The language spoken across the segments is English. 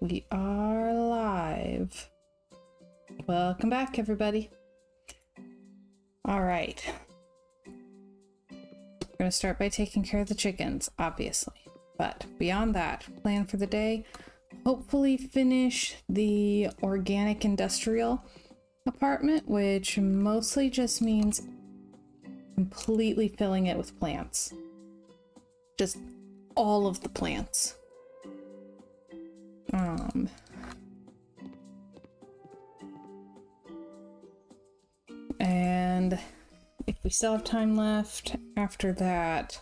We are live. Welcome back, everybody. All right. We're going to start by taking care of the chickens, obviously. But beyond that, plan for the day, hopefully finish the organic industrial apartment, which mostly just means completely filling it with plants. Just all of the plants. And if we still have time left after that,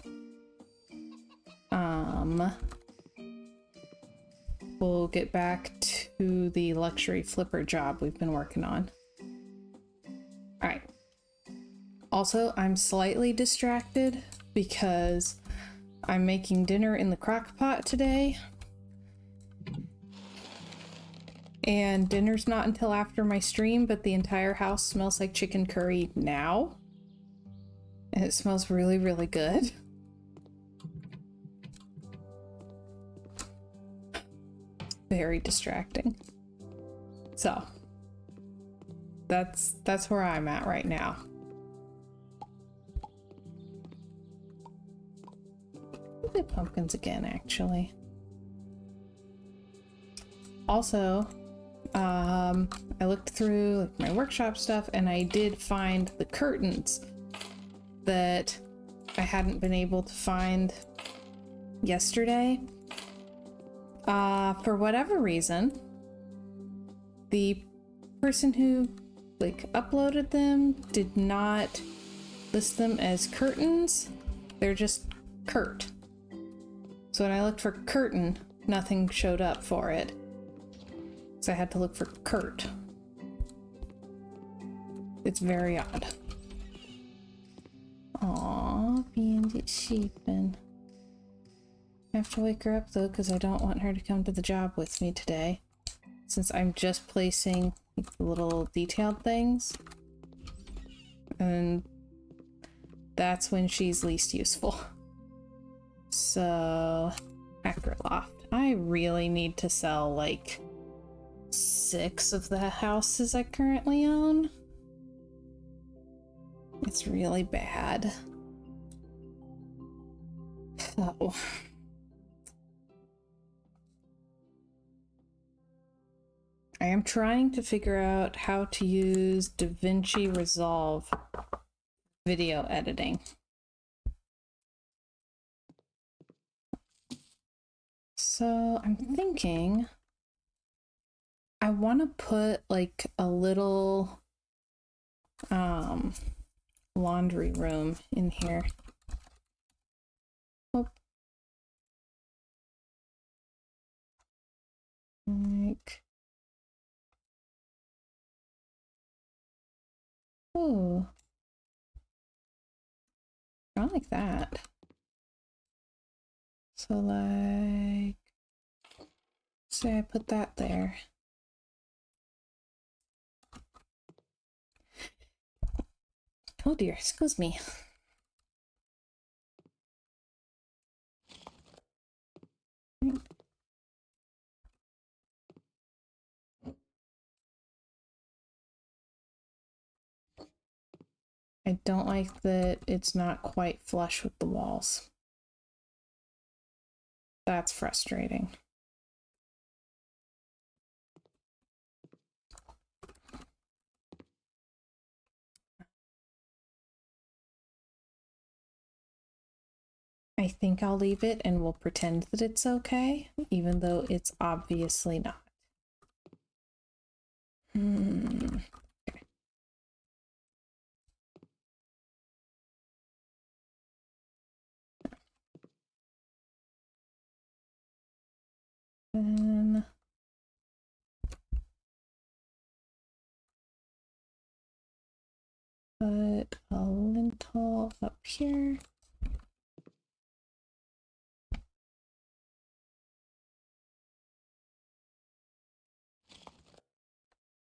we'll get back to the luxury flipper job we've been working on. All right. Also, I'm slightly distracted because I'm making dinner in the crock pot today. And dinner's not until after my stream, but the entire house smells like chicken curry now. And it smells really, really good. Very distracting. So, that's where I'm at right now. Look at pumpkins again, actually. Also, I looked through like my workshop stuff and I did find the curtains that I hadn't been able to find yesterday. For whatever reason, the person who uploaded them did not list them as curtains. They're just Kurt. So when I looked for curtain, nothing showed up for it. So I had to look for Kurt. It's very odd. Aww, Bandit sheepin'. I have to wake her up though, because I don't want her to come to the job with me today. Since I'm just placing the little detailed things. And that's when she's least useful. So, Hacker Loft. I really need to sell like 6 of the houses I currently own. It's really bad. So I am trying to figure out how to use DaVinci Resolve video editing. So I'm thinking I want to put like a little laundry room in here. Oh. Like, oh, I like that. So like, say I put that there. Oh dear, excuse me. I don't like that it's not quite flush with the walls. That's frustrating. I think I'll leave it and we'll pretend that it's okay, even though it's obviously not. Okay. Then put a lintel up here.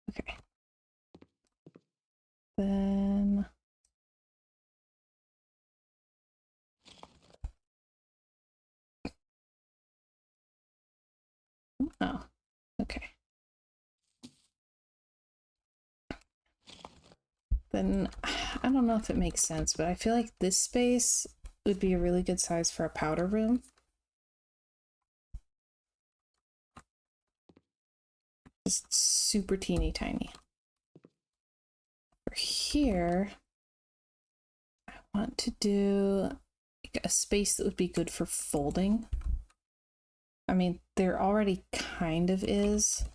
Okay. Then oh, Okay. Then I don't know if it makes sense, but I feel like this space would be a really good size for a powder room. Just super teeny tiny. For here, I want to do like a space that would be good for folding. I mean, there already kind of is.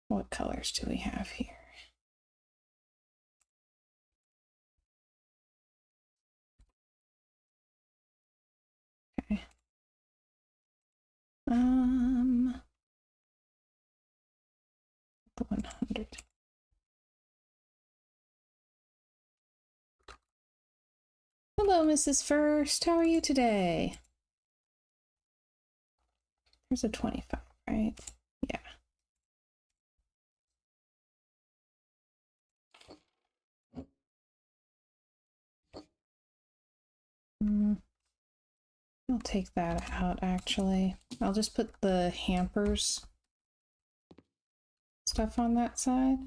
What colors do we have here? Okay. 100. Hello, Mrs. First. How are you today? There's a 25, right? Yeah. I'll take that out, actually. I'll just put the hampers stuff on that side.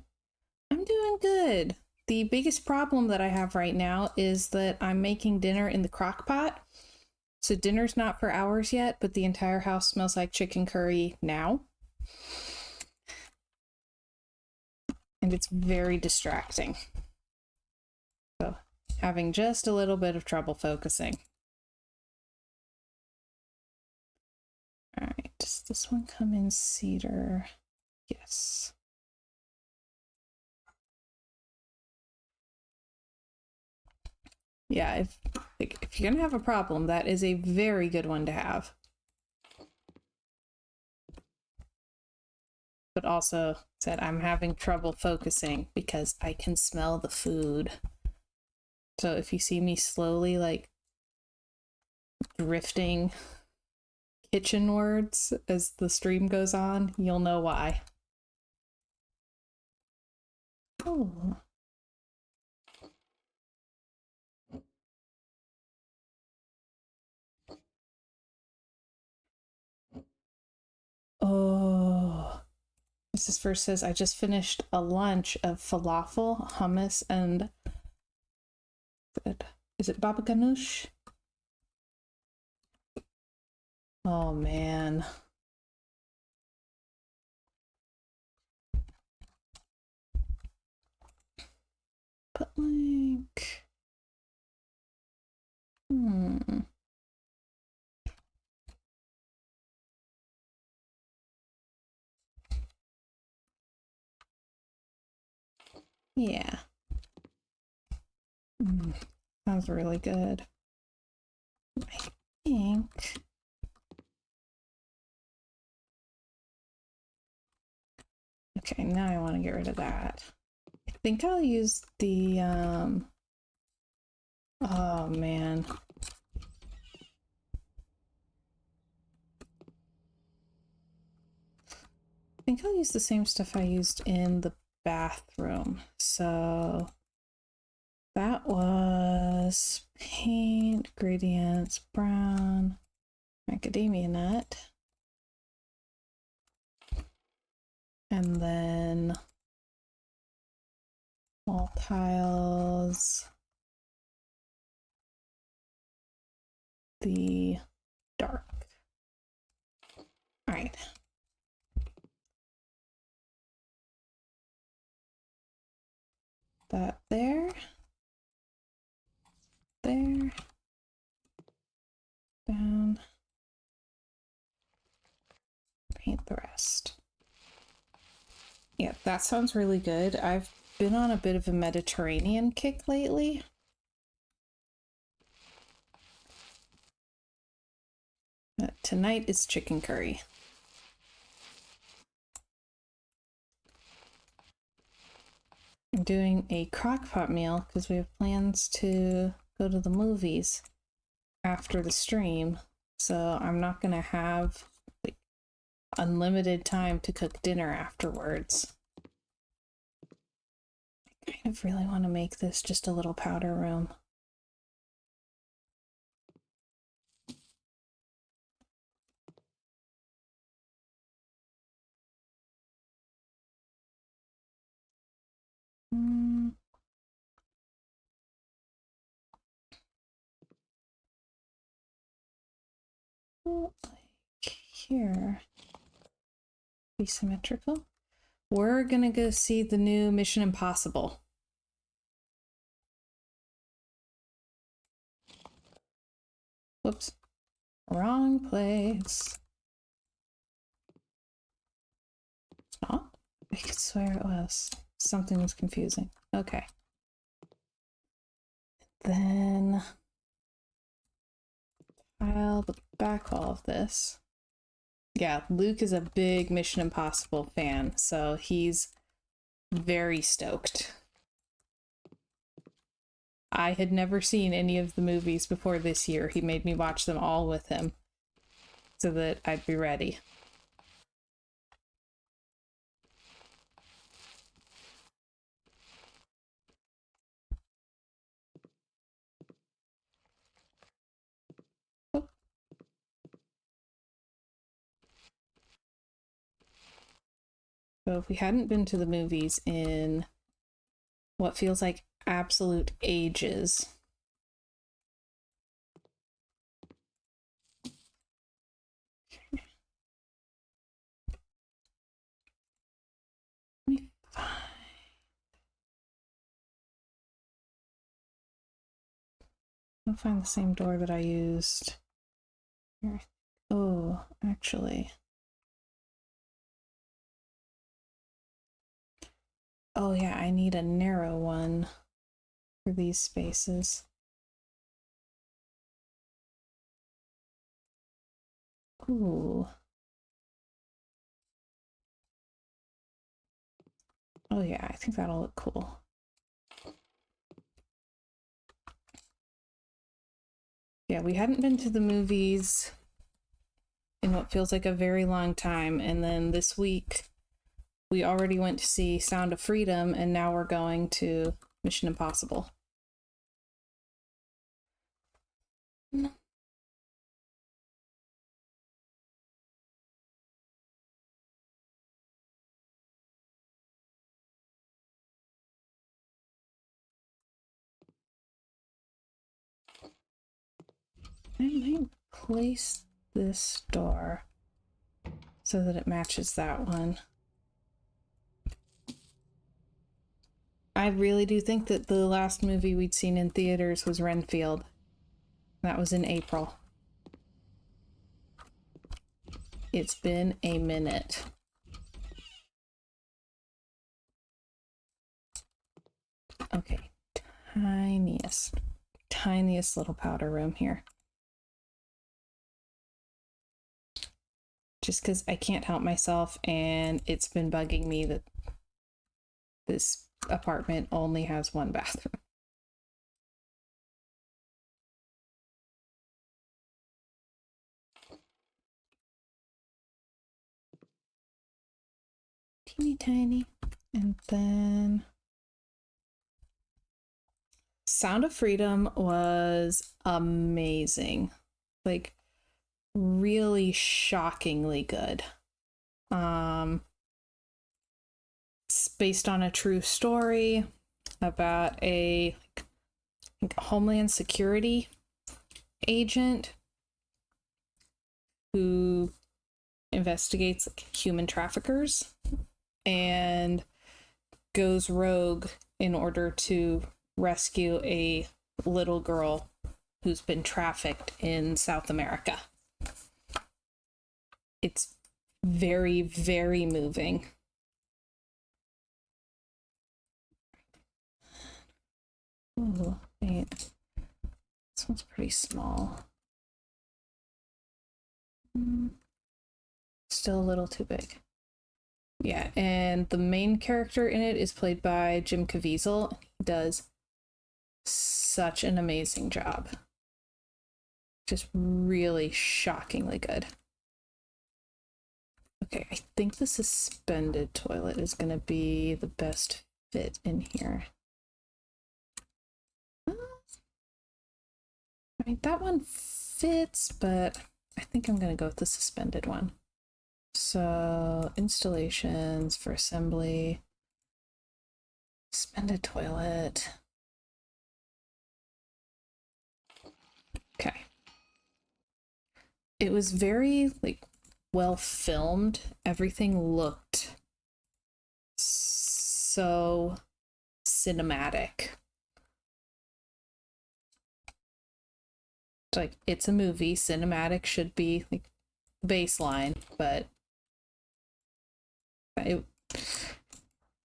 I'm doing good. The biggest problem that I have right now is that I'm making dinner in the crock pot. So dinner's not for hours yet, but the entire house smells like chicken curry now. And it's very distracting. So having just a little bit of trouble focusing. All right, does this one come in cedar? Yes. Yeah, if you're gonna have a problem, that is a very good one to have. But also said I'm having trouble focusing because I can smell the food. So if you see me slowly like drifting kitchenwards as the stream goes on, you'll know why. Oh. Oh. Mrs. First says, I just finished a lunch of falafel, hummus, and is it baba ganoush? Oh man. But like, yeah. Sounds really good. I think. Okay, now I want to get rid of that. I think I'll use the, oh man. I think I'll use the same stuff I used in the bathroom. So that was paint, gradients, brown, macadamia nut. And then wall tiles, the dark. All right. That there, down, paint the rest. Yeah, that sounds really good. I've been on a bit of a Mediterranean kick lately. Tonight is chicken curry. I'm doing a crock pot meal because we have plans to go to the movies after the stream. So I'm not going to have like unlimited time to cook dinner afterwards. I kind of really want to make this just a little powder room. Like here. Be symmetrical. We're gonna go see the new Mission Impossible. Whoops. Wrong place. It's not? I could swear it was. Something was confusing. Okay. Then I'll back all of this. Yeah, Luke is a big Mission Impossible fan, so he's very stoked. I had never seen any of the movies before this year. He made me watch them all with him so that I'd be ready. Oh. So if we hadn't been to the movies in what feels like absolute ages, let me find. I'll find the same door that I used here. Oh, actually. Oh yeah, I need a narrow one for these spaces. Ooh. Oh yeah, I think that'll look cool. Yeah, we hadn't been to the movies in what feels like a very long time, and then this week we already went to see Sound of Freedom, and now we're going to Mission Impossible. No. I might place this door so that it matches that one. I really do think that the last movie we'd seen in theaters was Renfield. That was in April. It's been a minute. Okay, tiniest little powder room here. Just because I can't help myself, and it's been bugging me that this apartment only has one bathroom. Teeny tiny. And then Sound of Freedom was amazing. Like, really shockingly good. It's based on a true story about a Homeland Security agent who investigates human traffickers and goes rogue in order to rescue a little girl who's been trafficked in South America. It's very, very moving. Ooh, wait. This one's pretty small. Still a little too big. Yeah, and the main character in it is played by Jim Caviezel. He does such an amazing job. Just really shockingly good. Okay, I think the suspended toilet is going to be the best fit in here. I mean, that one fits, but I think I'm going to go with the suspended one. So, installations for assembly, suspended toilet. Okay. It was very, like, well filmed. Everything looked so cinematic. Like, it's a movie. Cinematic should be like baseline, but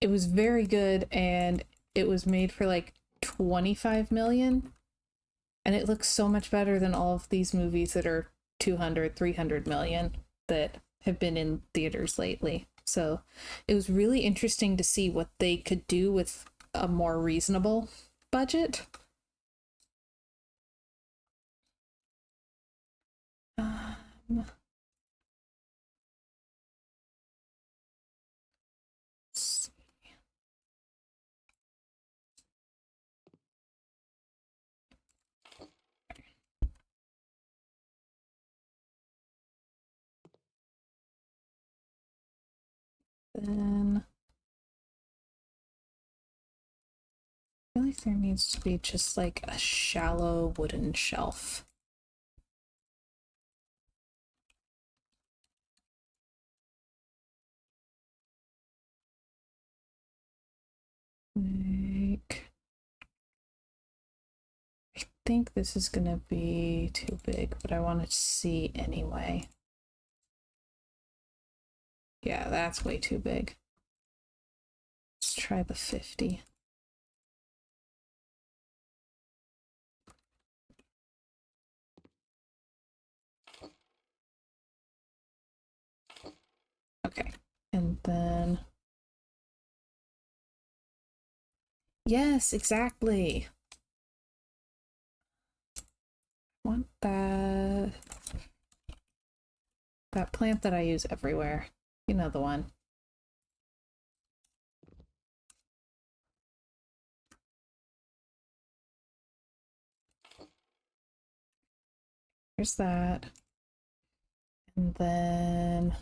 it was very good, and it was made for like 25 million, and it looks so much better than all of these movies that are 200, 300 million that have been in theaters lately. So it was really interesting to see what they could do with a more reasonable budget. Um, then I feel like there needs to be just like a shallow wooden shelf. Like, I think this is gonna be too big, but I want to see anyway. Yeah, that's way too big. Let's try the 50. Okay, and then yes, exactly. I want that plant that I use everywhere. You know the one. Here's that. And then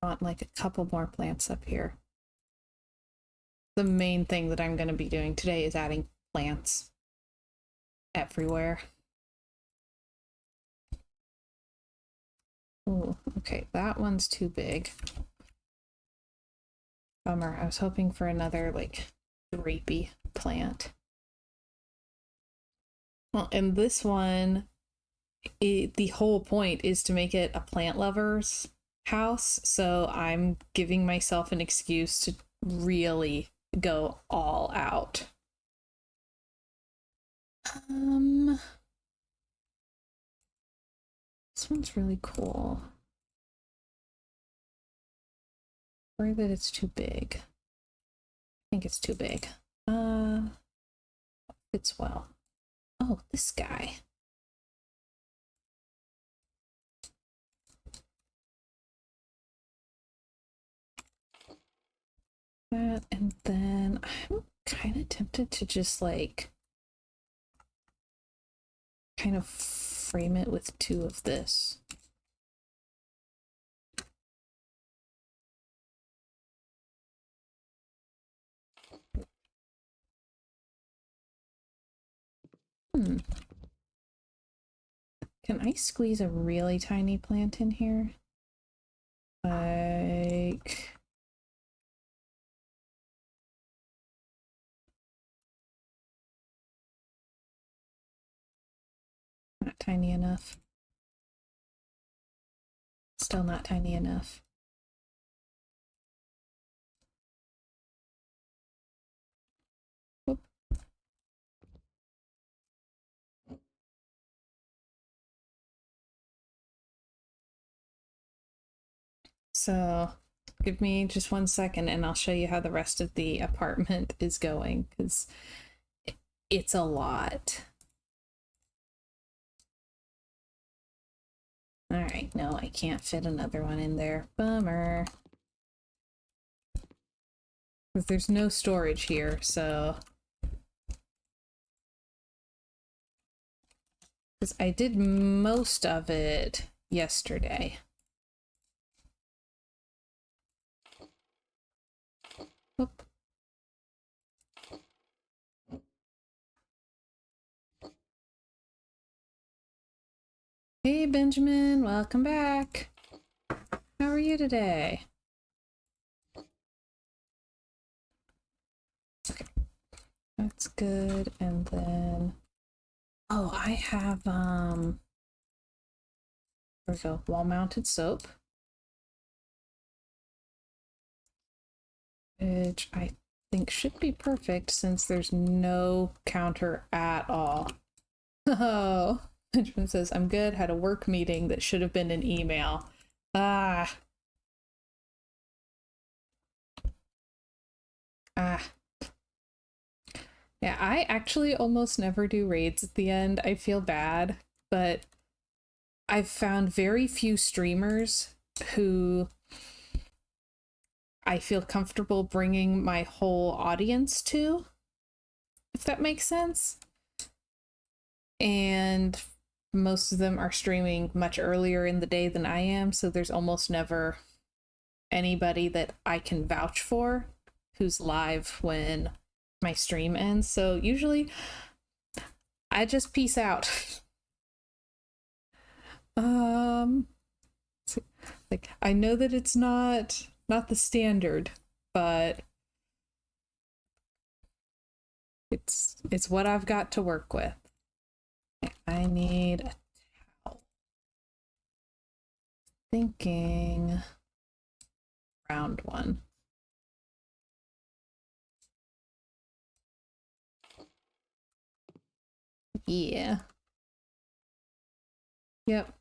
I want like a couple more plants up here. The main thing that I'm going to be doing today is adding plants everywhere. Oh, okay, that one's too big. Bummer. I was hoping for another like drapey plant. Well, and this one, the whole point is to make it a plant lover's house. So I'm giving myself an excuse to really go all out. This one's really cool. Worried that it's too big. I think it's too big. Fits well. Oh, this guy. That, and then I'm kind of tempted to just like kind of frame it with two of this. Can I squeeze a really tiny plant in here? Like, not tiny enough. Still not tiny enough. Whoop. So give me just 1 second and I'll show you how the rest of the apartment is going, because it's a lot. Alright, no, I can't fit another one in there. Bummer. Because there's no storage here, so... Because I did most of it yesterday. Oop. Hey Benjamin, welcome back. How are you today? Okay, that's good. And then, oh, I have there we go, wall-mounted soap, which I think should be perfect since there's no counter at all. Oh. Benjamin says, I'm good, had a work meeting that should have been an email. Ah. Ah. Yeah, I actually almost never do raids at the end. I feel bad, but I've found very few streamers who I feel comfortable bringing my whole audience to, if that makes sense. And most of them are streaming much earlier in the day than I am, so there's almost never anybody that I can vouch for who's live when my stream ends. So usually I just peace out. Like, I know that it's not the standard, but it's what I've got to work with. I need a towel. Thinking round one. Yeah. Yep.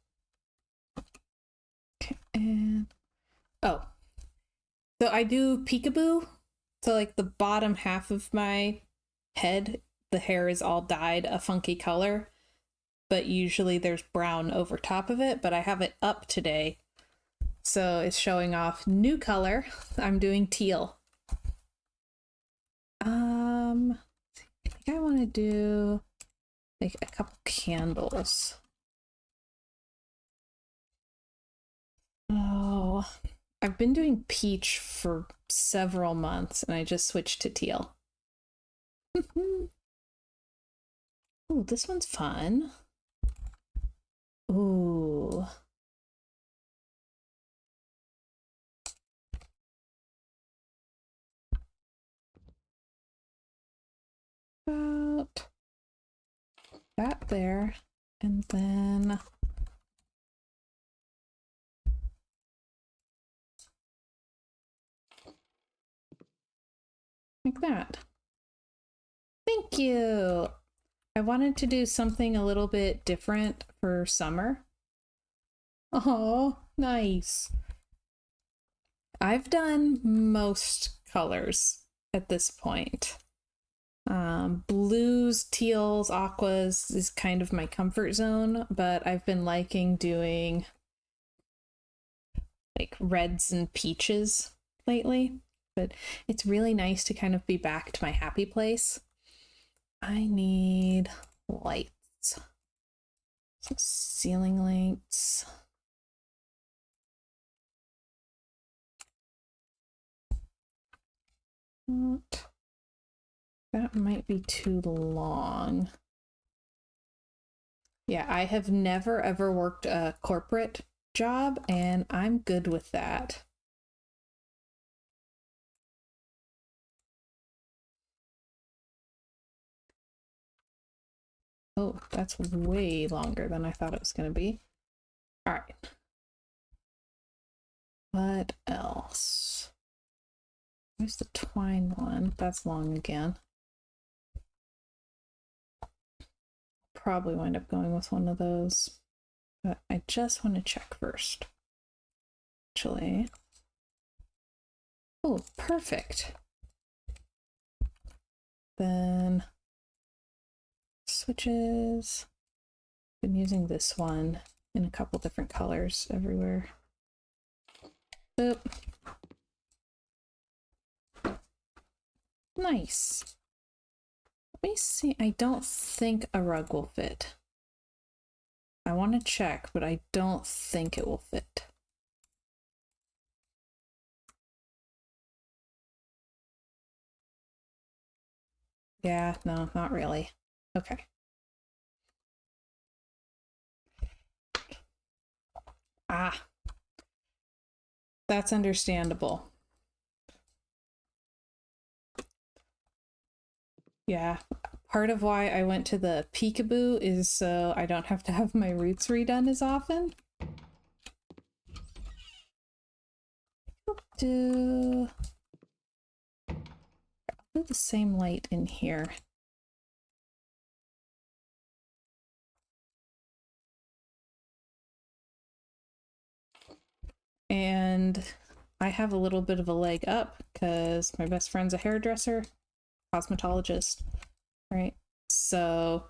Okay, and oh. So I do peekaboo. So like the bottom half of my head, the hair is all dyed a funky color, but usually there's brown over top of it, but I have it up today. So it's showing off new color. I'm doing teal. I think I want to do like a couple candles. Oh, I've been doing peach for several months and I just switched to teal. Oh, this one's fun. Ooh. About that there. And then like that. Thank you. I wanted to do something a little bit different for summer. Oh, nice. I've done most colors at this point. Blues, teals, aquas is kind of my comfort zone, but I've been liking doing like reds and peaches lately. But it's really nice to kind of be back to my happy place. I need lights. So ceiling lights. That might be too long. Yeah, I have never ever worked a corporate job and I'm good with that. Oh, that's way longer than I thought it was going to be. All right. What else? Where's the twine one? That's long again. Probably wind up going with one of those, but I just want to check first. Actually. Oh, perfect. Then switches. Been using this one in a couple different colors everywhere. Boop. Nice. Let me see. I don't think a rug will fit. I want to check, but I don't think it will fit. Yeah, no, not really. Okay. Ah, that's understandable. Yeah, part of why I went to the peekaboo is so I don't have to have my roots redone as often. I'll do the same light in here. And I have a little bit of a leg up because my best friend's a hairdresser, cosmetologist, right? So,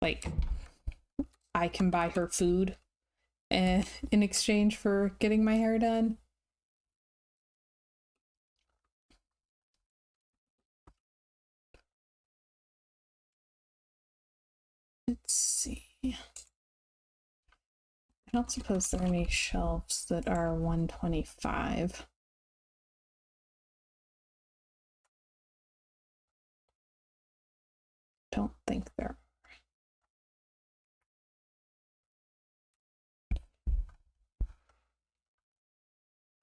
like, I can buy her food in exchange for getting my hair done. Let's see. I don't suppose there are any shelves that are 125. Don't think there are.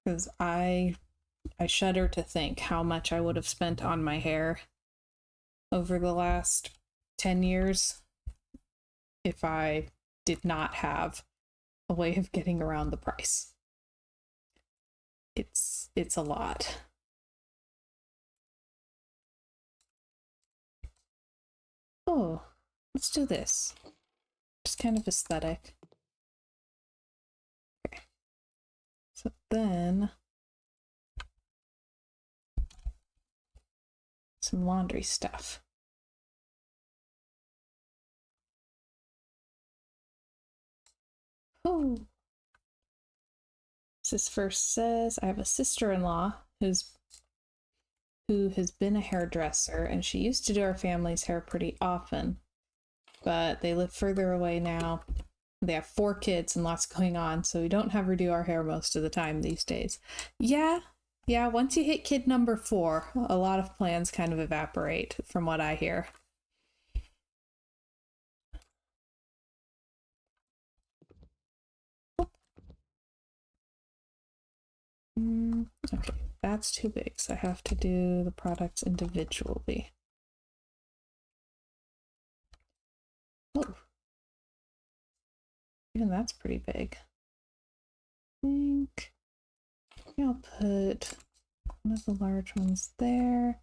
Because I shudder to think how much I would have spent on my hair over the last 10 years if I did not have a way of getting around the price. It's a lot. Oh, let's do this. Just kind of aesthetic. Okay. So then some laundry stuff. Oh. This first says, I have a sister-in-law who has been a hairdresser, and she used to do our family's hair pretty often, but they live further away now. They have 4 kids and lots going on, so we don't have her do our hair most of the time these days. Yeah, once you hit kid number 4, a lot of plans kind of evaporate, from what I hear. Okay, that's too big, so I have to do the products individually. Oh, even that's pretty big. I think I'll put one of the large ones there.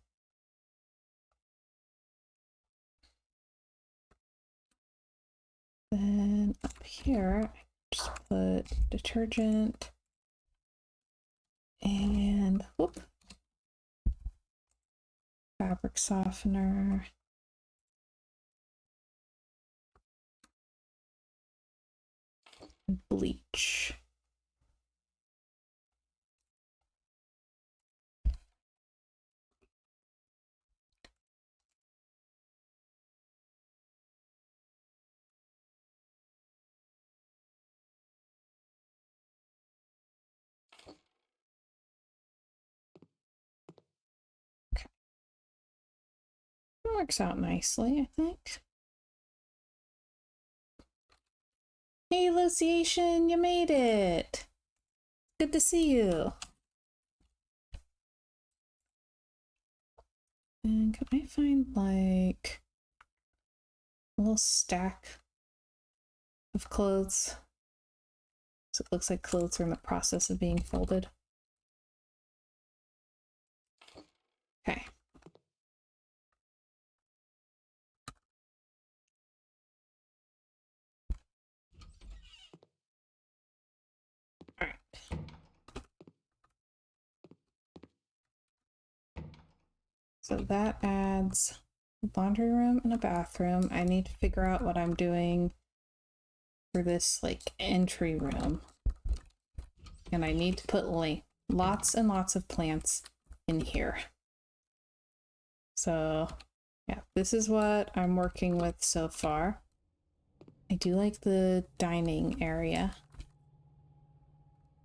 Then up here, I just put detergent and whoop, fabric softener. And bleach. Okay. It works out nicely, I think. Hey, Luciation, you made it! Good to see you. And can I find, like, a little stack of clothes? So it looks like clothes are in the process of being folded. Okay. All right. So that adds laundry room and a bathroom. I need to figure out what I'm doing for this like entry room. And I need to put lots and lots of plants in here. So yeah, this is what I'm working with so far. I do like the dining area.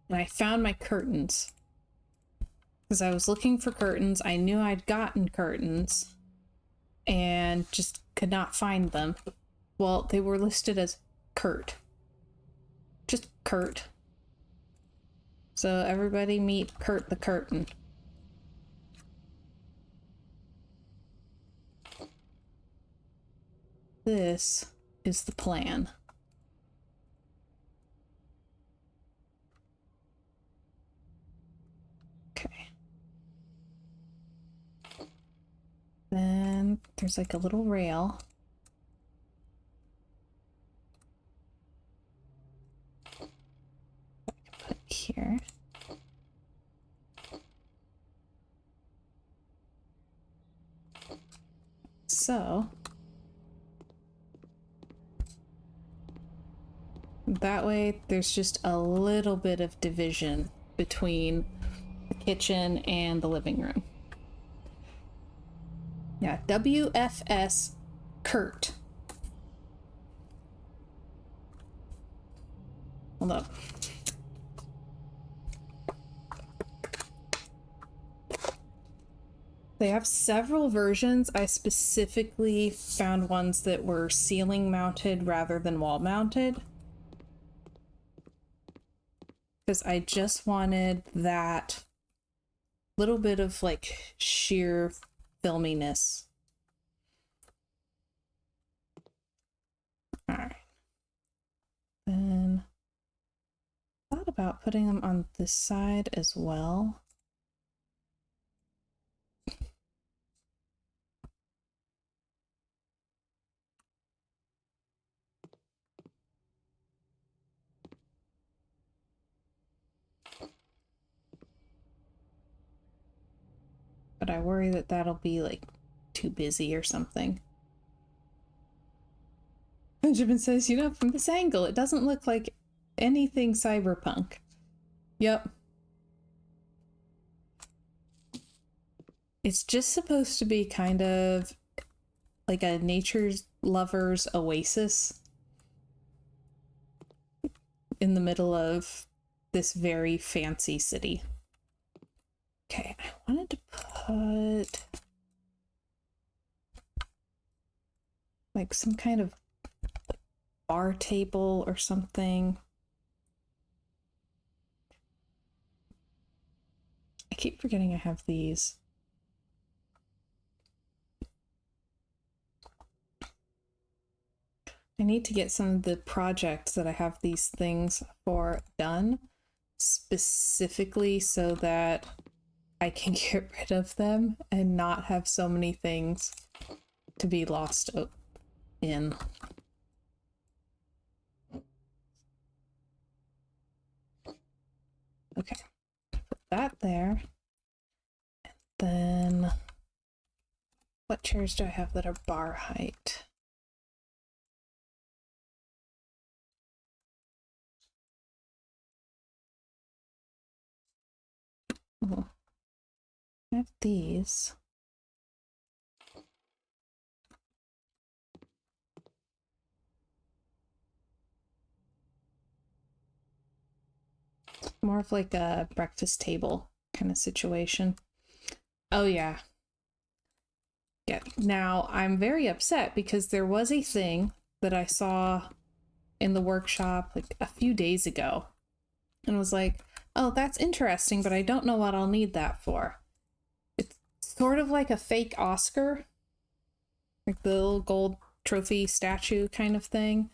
And I found my curtains. Because I was looking for curtains. I knew I'd gotten curtains. And just could not find them. Well, they were listed as Kurt. Just Kurt. So everybody meet Kurt the Curtain. This is the plan. Okay. Then there's like a little rail. I can put it here. So that way there's just a little bit of division between the kitchen and the living room. Yeah, WFS Kurt. Hold up. They have several versions. I specifically found ones that were ceiling mounted rather than wall mounted. Because I just wanted that little bit of like sheer filminess. Alright. Then I thought about putting them on this side as well. But I worry that that'll be like too busy or something. Benjamin says, you know, from this angle, it doesn't look like anything cyberpunk. Yep. It's just supposed to be kind of like a nature's lover's oasis in the middle of this very fancy city. Okay, I wanted to put like some kind of bar table or something. I keep forgetting I have these. I need to get some of the projects that I have these things for done specifically so that I can get rid of them and not have so many things to be lost in. Okay, put that there. And then what chairs do I have that are bar height? Oh, I have these. More of like a breakfast table kind of situation. Oh yeah. Yeah. Now I'm very upset because there was a thing that I saw in the workshop like a few days ago and was like, oh, that's interesting, but I don't know what I'll need that for. It's sort of like a fake Oscar, like the little gold trophy statue kind of thing.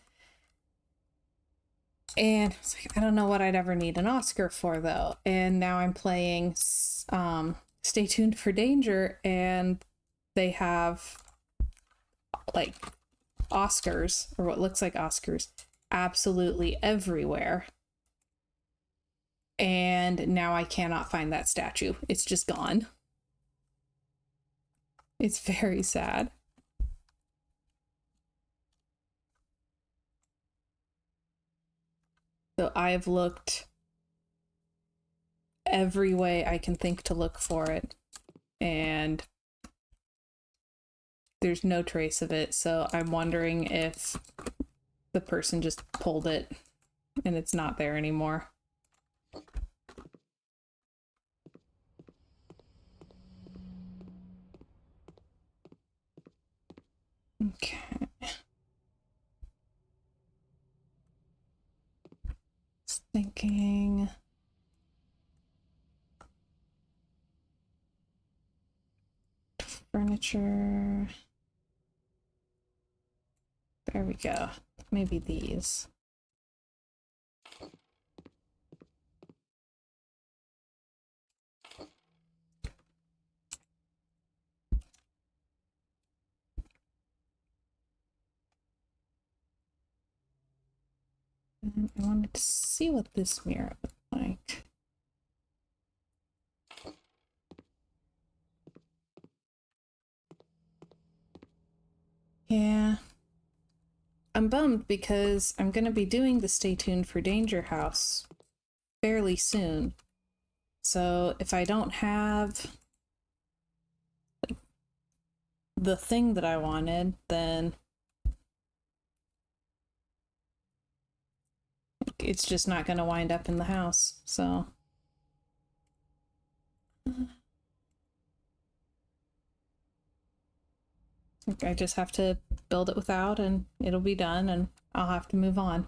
And it's like, I don't know what I'd ever need an Oscar for though. And now I'm playing Stay Tuned for Danger, and they have like Oscars, or what looks like Oscars, absolutely everywhere. And now I cannot find that statue. It's just gone. It's very sad. So I've looked every way I can think to look for it, and there's no trace of it. So I'm wondering if the person just pulled it and it's not there anymore. Okay. Just thinking. Furniture. There we go. Maybe these. And I wanted to see what this mirror looked like. Yeah. I'm bummed because I'm going to be doing the Stay Tuned for Danger House fairly soon. So if I don't have the thing that I wanted, then it's just not going to wind up in the house. So I just have to build it without, and it'll be done, and I'll have to move on.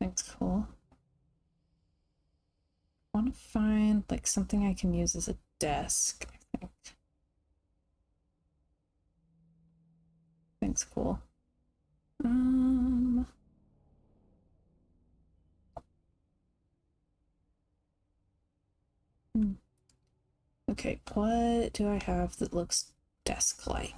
That's cool. I want to find like something I can use as a desk, I think. Thanks, cool. Okay, what do I have that looks desk-like?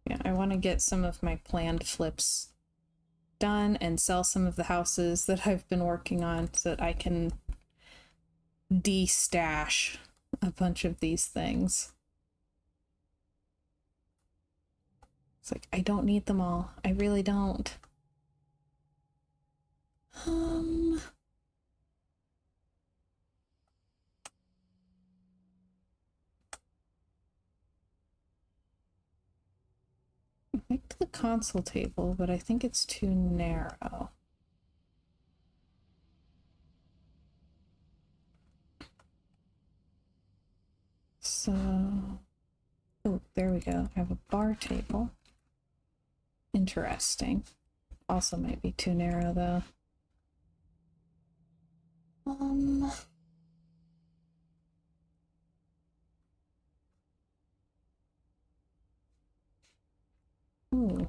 Yeah, I want to get some of my planned flips done and sell some of the houses that I've been working on so that I can de-stash a bunch of these things. It's like, I don't need them all. I really don't. I liked the console table, but I think it's too narrow. So, oh, there we go. I have a bar table. Interesting. Also might be too narrow though. Ooh.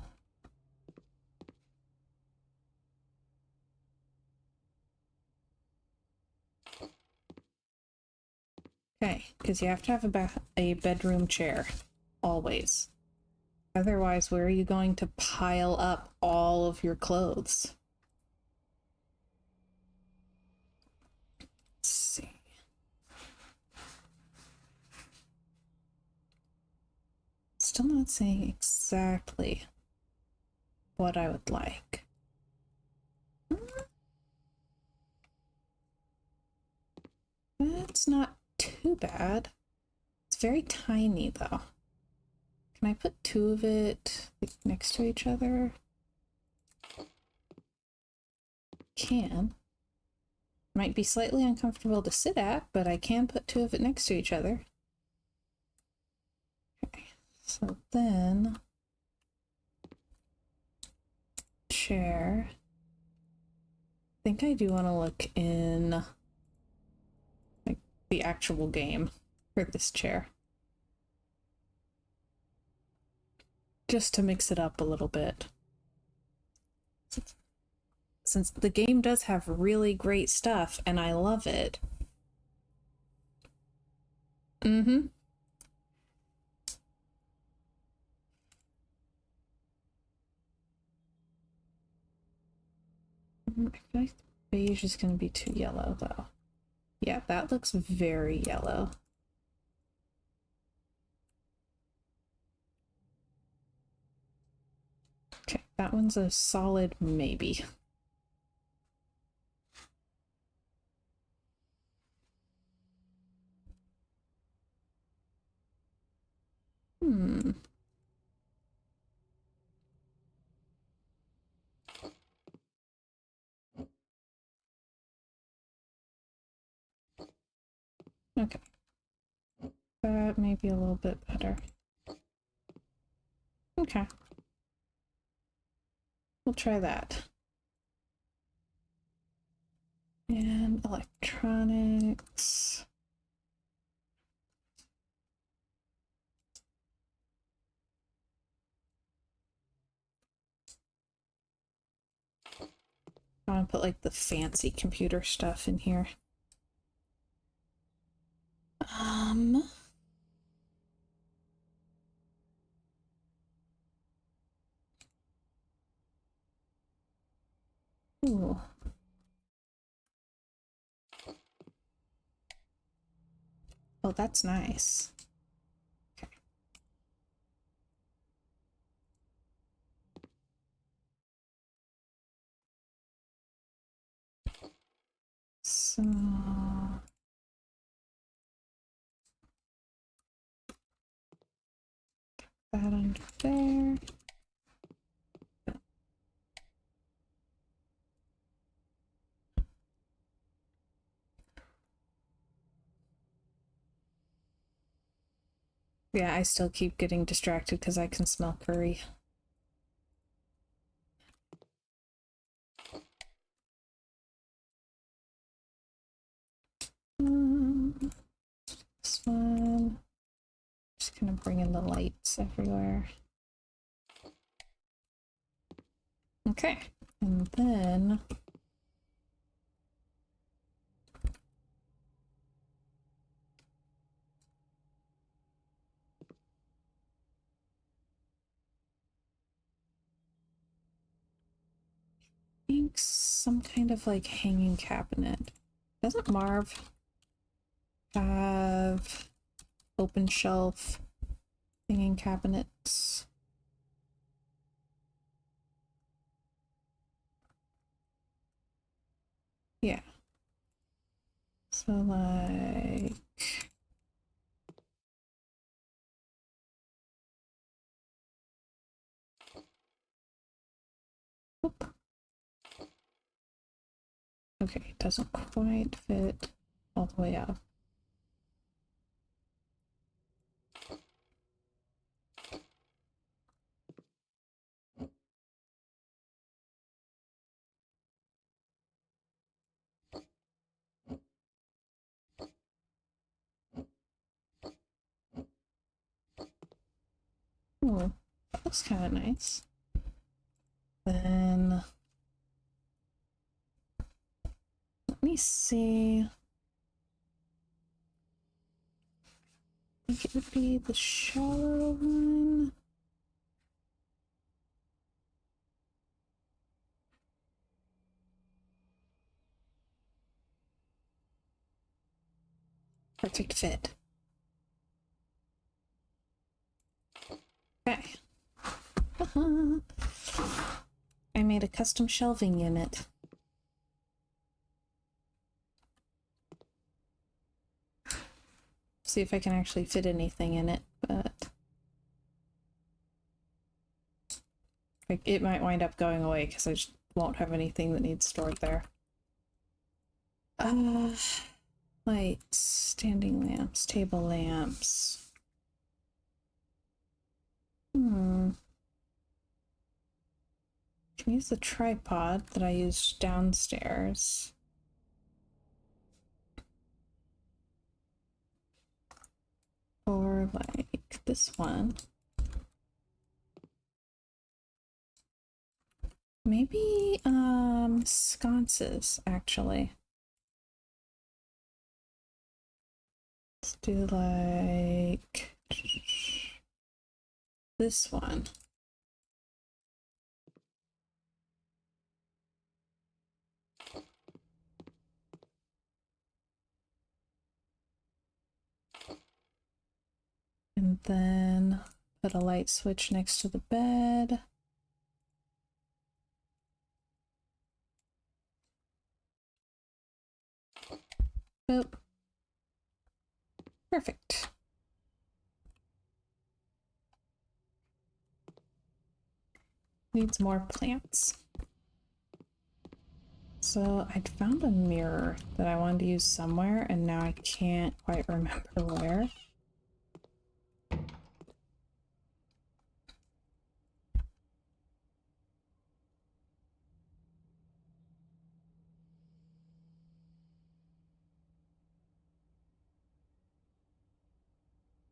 Okay, because you have to have a bedroom chair, always. Otherwise, where are you going to pile up all of your clothes? Let's see. Still not saying exactly what I would like. It's not too bad. It's very tiny though. Can I put two of it next to each other? Can. Might be slightly uncomfortable to sit at, but I can put two of it next to each other. Okay, so then chair. I think I do want to look in like the actual game for this chair. Just to mix it up a little bit. Since the game does have really great stuff and I love it. Mm-hmm. I feel like beige is going to be too yellow though. Yeah, that looks very yellow. Okay, that one's a solid maybe. Hmm. Okay. That may be a little bit better. Okay. We'll try that. And electronics. I want to put like the fancy computer stuff in here. Ooh. Oh, that's nice. Okay. So that under there. Yeah, I still keep getting distracted because I can smell curry. This one. Just gonna bring in the lights everywhere. Okay, and then I think some kind of like hanging cabinet. Doesn't Marv have open shelf hanging cabinets? Yeah. So like whoop. Okay, it doesn't quite fit all the way up. Oh, that looks kind of nice. Then let me see. I think it would be the shallow one. Perfect fit. Okay. I made a custom shelving unit. See if I can actually fit anything in it, but like, it might wind up going away because I just won't have anything that needs stored there. Lights, standing lamps, table lamps. Can use the tripod that I used downstairs. Or like this one. Maybe sconces actually. Let's do like this one. then put a light switch next to the bed. Boop. Perfect. Needs more plants. So I'd found a mirror that I wanted to use somewhere, and now I can't quite remember where.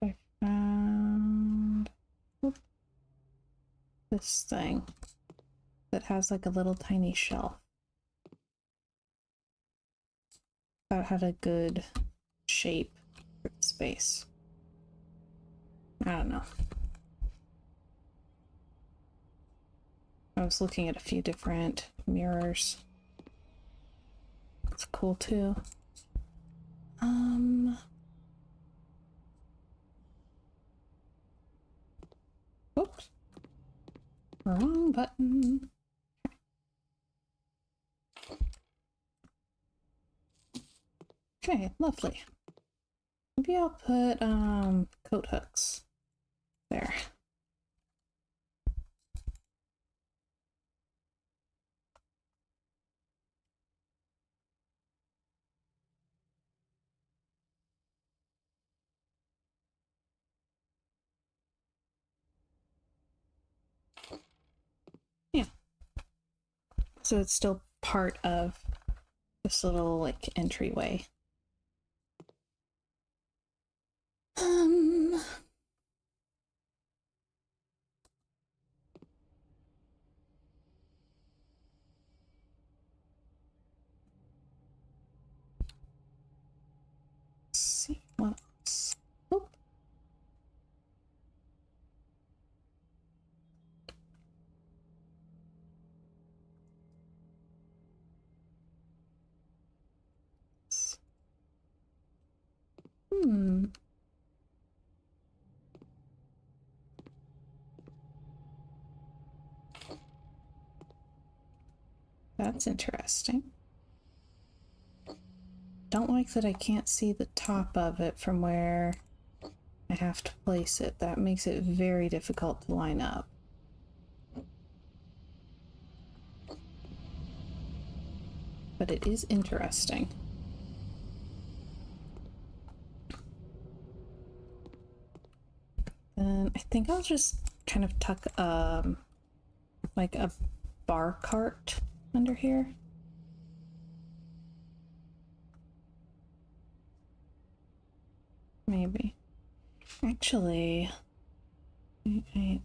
I found this thing that has like a little tiny shelf. That had a good shape for the space. I don't know. I was looking at a few different mirrors. It's cool too. Oops. Wrong button. Okay, lovely. Maybe I'll put coat hooks there. Yeah. So it's still part of this little like entryway. Let's see what else. Oop. That's interesting. Don't like that I can't see the top of it from where I have to place it. That makes it very difficult to line up. But it is interesting. And I think I'll just kind of tuck like a bar cart under here. Maybe. Actually, it's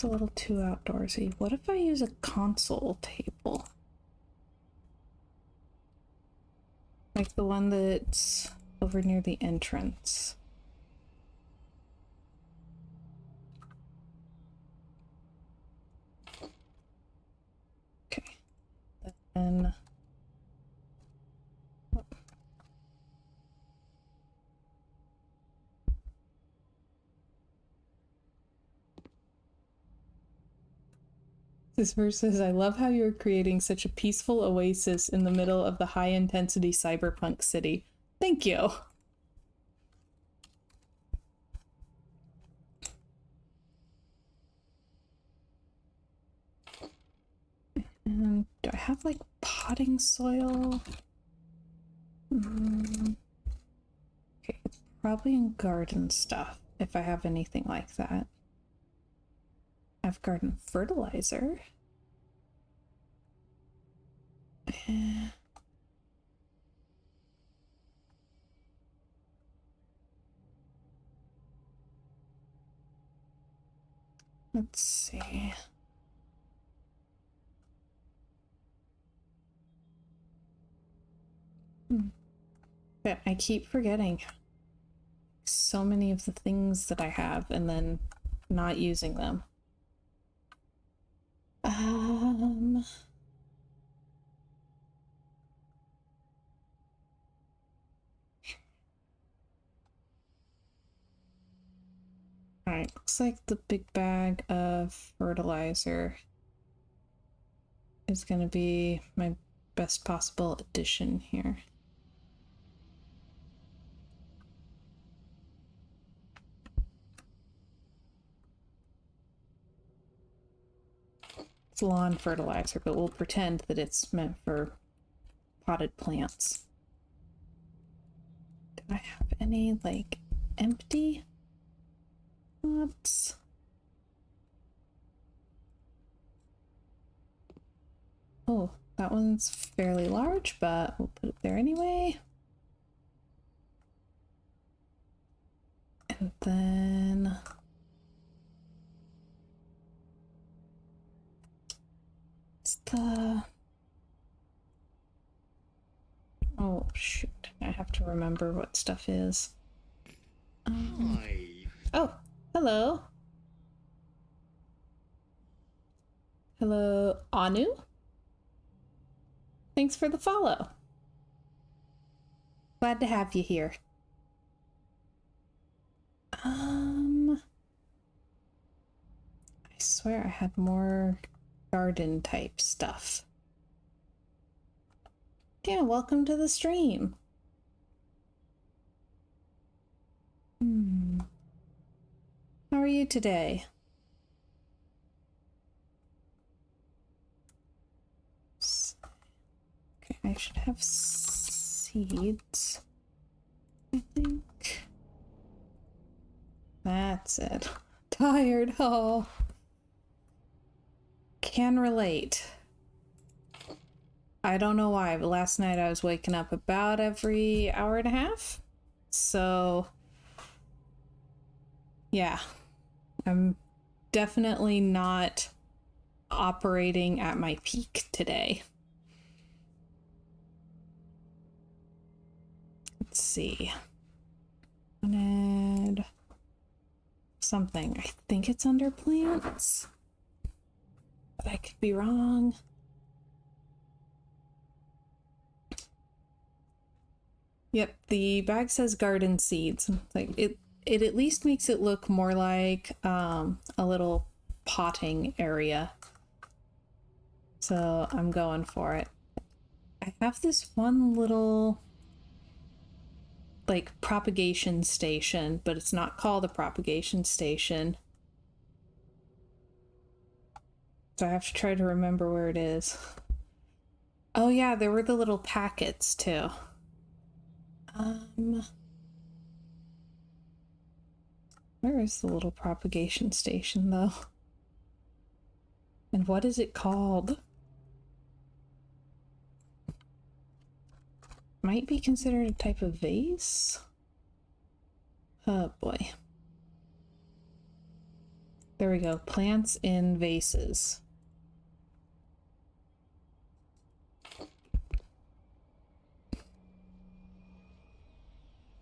a little too outdoorsy. What if I use a console table? Like the one that's over near the entrance. Okay. Then this verse says, I love how you're creating such a peaceful oasis in the middle of the high-intensity cyberpunk city. Thank you. And do I have like potting soil? Okay, it's probably in garden stuff if I have anything like that. I have garden fertilizer. Let's see. But I keep forgetting so many of the things that I have and then not using them. Alright, looks like the big bag of fertilizer is gonna be my best possible addition here. It's lawn fertilizer, but we'll pretend that it's meant for potted plants. Do I have any, like, empty pots? Oh, that one's fairly large, but we'll put it there anyway. And then it's the... Oh, shoot. I have to remember what stuff is. Hi. Oh, hello. Hello, Anu? Thanks for the follow. Glad to have you here. I swear I had more garden type stuff. Yeah, welcome to the stream. How are you today? Okay, I should have seeds, I think. That's it. Tired, oh. Can relate. I don't know why, but last night I was waking up about every hour and a half. So, yeah, I'm definitely not operating at my peak today. Let's see. Wanted something. I think it's under plants, but I could be wrong. Yep, the bag says garden seeds. Like it at least makes it look more like a little potting area. So I'm going for it. I have this one little like propagation station, but it's not called a propagation station. So I have to try to remember where it is. Oh yeah, there were the little packets too. Where is the little propagation station though? And what is it called? Might be considered a type of vase? Oh boy. There we go. Plants in vases.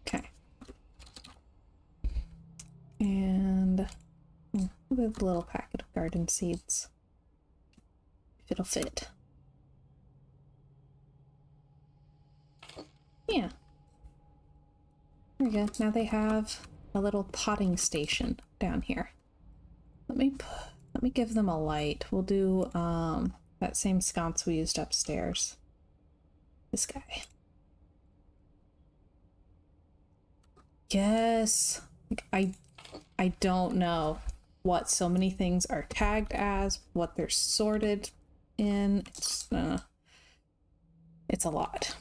Okay. And with a little packet of garden seeds. If it'll fit. Yeah. There we go. Now they have a little potting station down here. Let me give them a light. We'll do that same sconce we used upstairs. This guy. Yes. Like, I don't know what so many things are tagged as, what they're sorted in. It's a lot.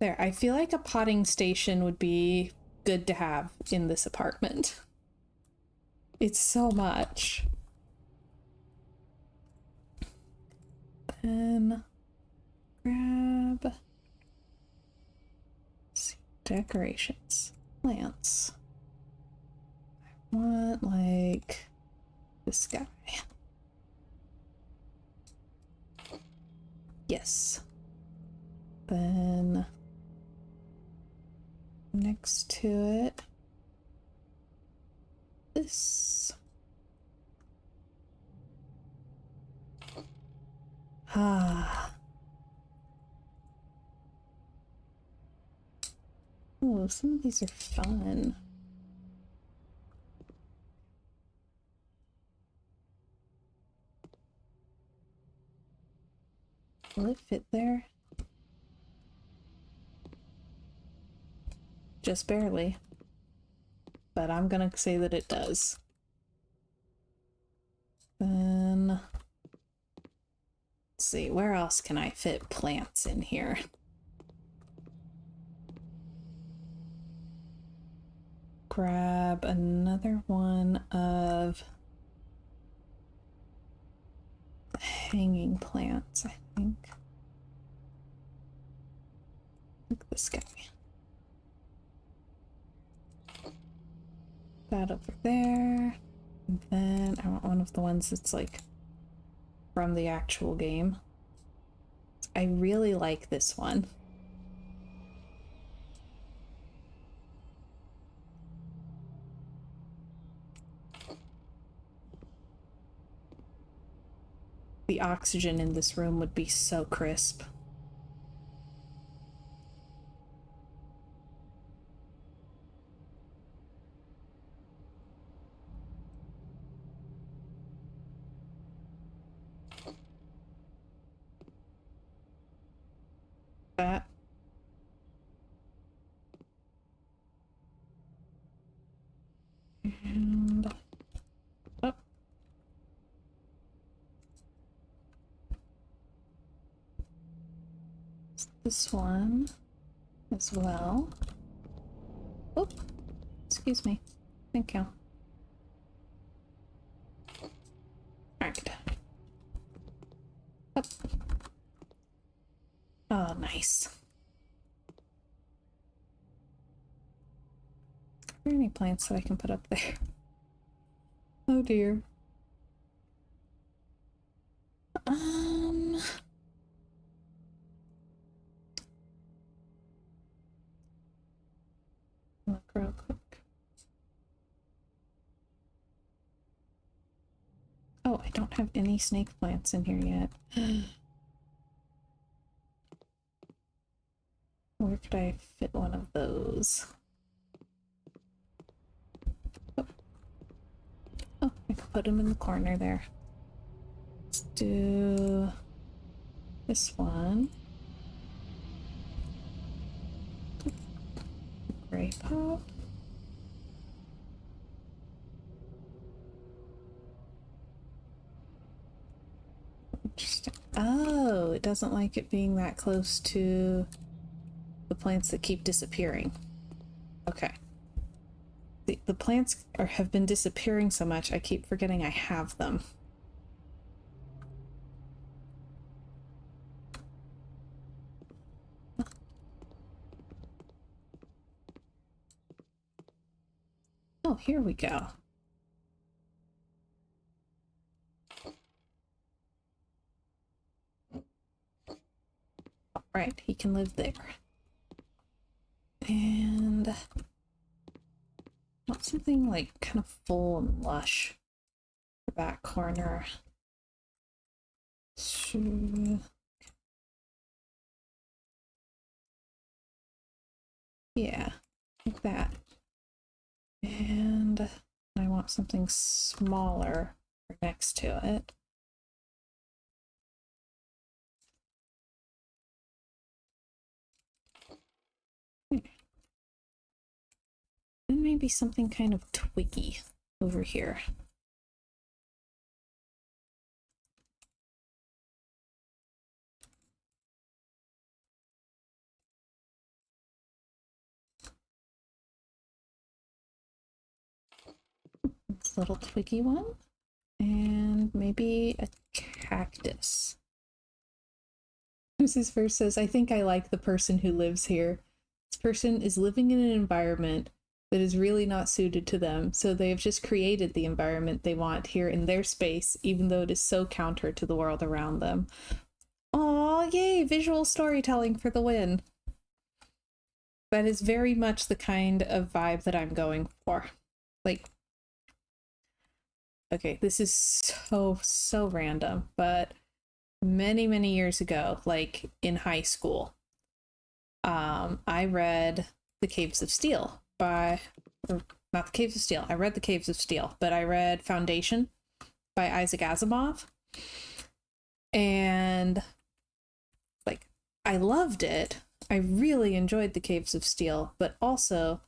There, I feel like a potting station would be good to have in this apartment. It's so much. Then grab decorations, plants. I want like this guy. Yes. Then next to it, this. Ah. Oh, some of these are fun. Will it fit there? Just barely. But I'm gonna say that it does. Then... let's see, where else can I fit plants in here? Grab another one of the hanging plants, I think. Like this guy. That over there. And then I want one of the ones that's like from the actual game. I really like this one. The oxygen in this room would be so crisp. That. And oh. This one as well. Oh, excuse me. Thank you. Alright. Up. Oh, nice. Are there any plants that I can put up there? Oh dear. Look real quick. Oh, I don't have any snake plants in here yet. Where could I fit one of those? Oh, oh, I could put them in the corner there. Let's do this one. Gray pop. Interesting. Oh, it doesn't like it being that close to the plants that keep disappearing. Okay. The plants have been disappearing so much, I keep forgetting I have them. Oh, here we go. All right, he can live there. And want something like kind of full and lush for that corner. Yeah, like that. And I want something smaller next to it. And maybe something kind of twiggy over here. This little twiggy one. And maybe a cactus. Mrs. First says, I think I like the person who lives here. This person is living in an environment that is really not suited to them, so they have just created the environment they want here in their space, even though it is so counter to the world around them. Aw, yay, visual storytelling for the win. That is very much the kind of vibe that I'm going for. Like, okay, this is so random, but many years ago, like in high school, I read The Caves of Steel by, or not The Caves of Steel, I read The Caves of Steel, but I read Foundation by Isaac Asimov. And I loved it. I really enjoyed the Caves of Steel, but also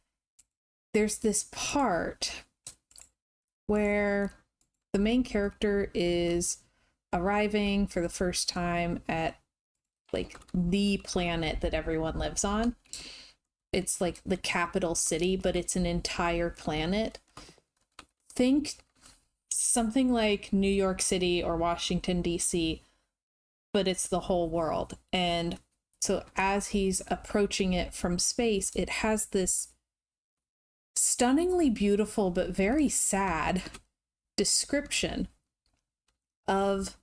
there's this part where the main character is arriving for the first time at like the planet that everyone lives on. It's like the capital city, but it's an entire planet. Think something like New York City or Washington, D.C., but it's the whole world. And so as he's approaching it from space, it has this stunningly beautiful but very sad description of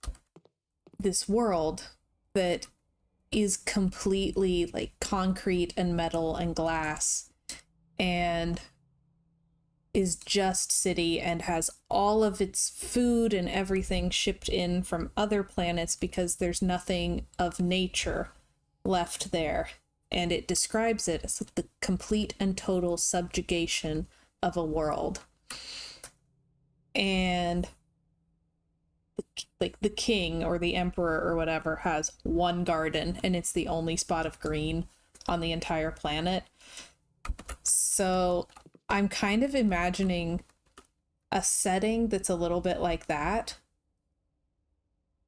this world that is completely like concrete and metal and glass and is just city and has all of its food and everything shipped in from other planets because there's nothing of nature left there. And it describes it as the complete and total subjugation of a world. And like the king or the emperor or whatever has one garden and it's the only spot of green on the entire planet. So I'm kind of imagining a setting that's a little bit like that.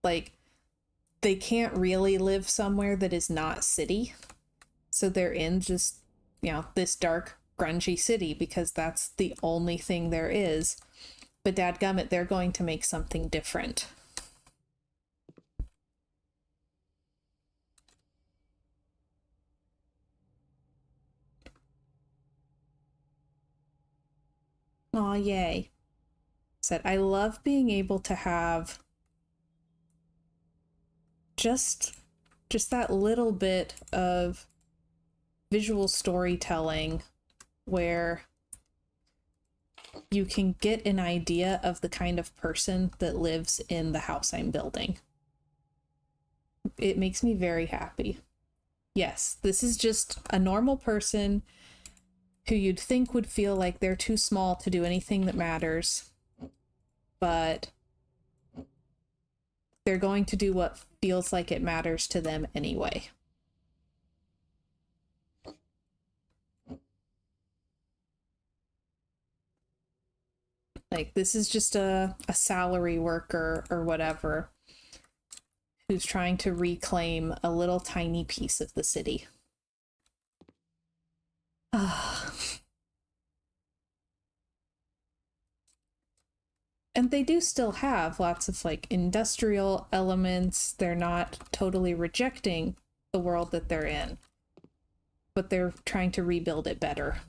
Like they can't really live somewhere that is not city. So they're in just, this dark, grungy city because that's the only thing there is. But dadgummit, they're going to make something different. Aw, yay. Said, I love being able to have just that little bit of visual storytelling where you can get an idea of the kind of person that lives in the house I'm building. It makes me very happy. Yes, this is just a normal person who you'd think would feel like they're too small to do anything that matters, but they're going to do what feels like it matters to them anyway. Like, this is just a salary worker or whatever who's trying to reclaim a little tiny piece of the city. And they do still have lots of like industrial elements. They're not totally rejecting the world that they're in, but they're trying to rebuild it better.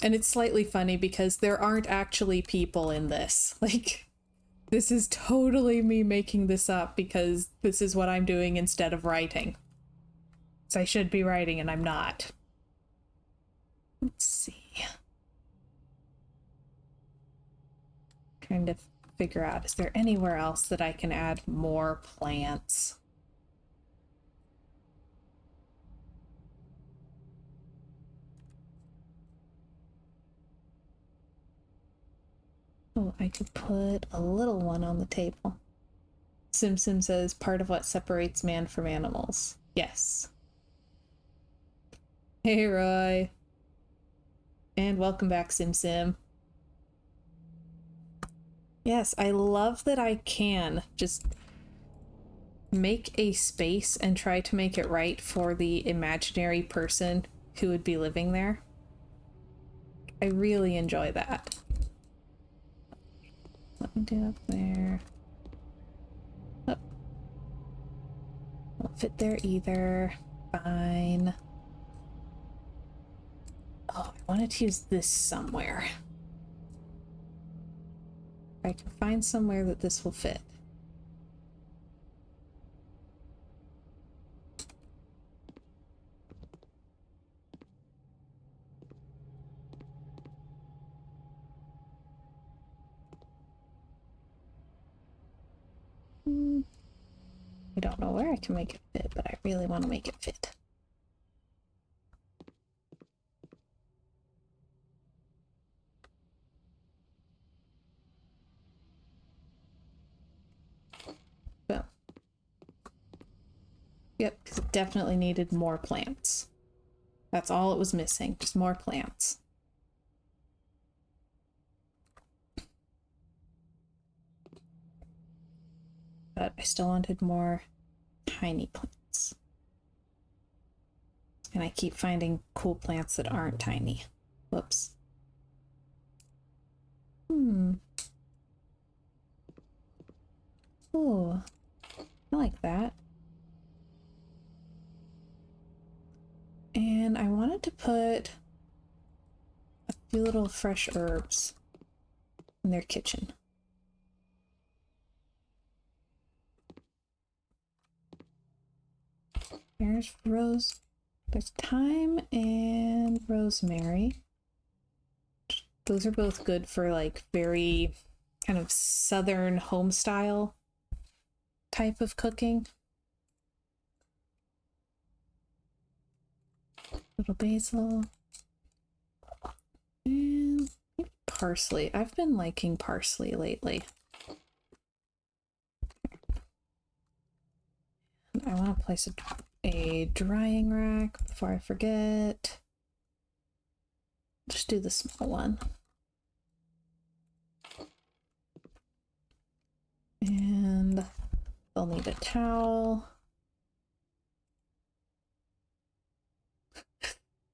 And it's slightly funny because there aren't actually people in this. Like, this is totally me making this up because this is what I'm doing instead of writing. So I should be writing and I'm not. Let's see. Trying to figure out, is there anywhere else that I can add more plants? Oh, I could put a little one on the table. Simpson says, part of what separates man from animals. Yes. Hey, Roy. And welcome back, Sim. Yes, I love that I can just make a space and try to make it right for the imaginary person who would be living there. I really enjoy that. Let me do up there. Oh. Won't fit there either. Fine. Oh, I wanted to use this somewhere. I can find somewhere that this will fit. I don't know where I can make it fit, but I really want to make it fit. Yep, because it definitely needed more plants. That's all it was missing, just more plants. But I still wanted more tiny plants. And I keep finding cool plants that aren't tiny. Whoops. Oh, I like that. And I wanted to put a few little fresh herbs in their kitchen. There's rose. There's thyme and rosemary. Those are both good for like very kind of southern home style type of cooking. Little basil. And maybe parsley. I've been liking parsley lately. I want to place a drying rack before I forget. Just do the small one. And they'll need a towel.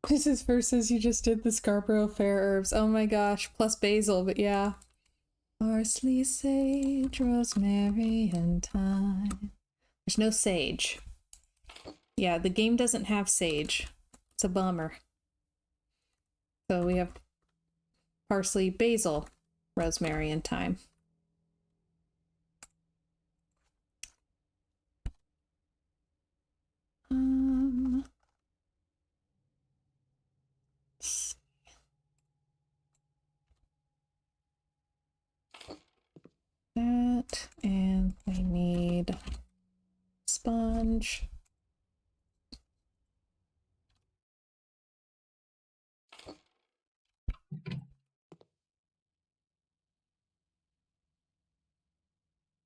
This is versus you just did the Scarborough Fair herbs. Oh my gosh, plus basil, but yeah. Parsley, sage, rosemary, and thyme. There's no sage. Yeah, the game doesn't have sage. It's a bummer. So we have parsley, basil, rosemary, and thyme. That, and we need sponge.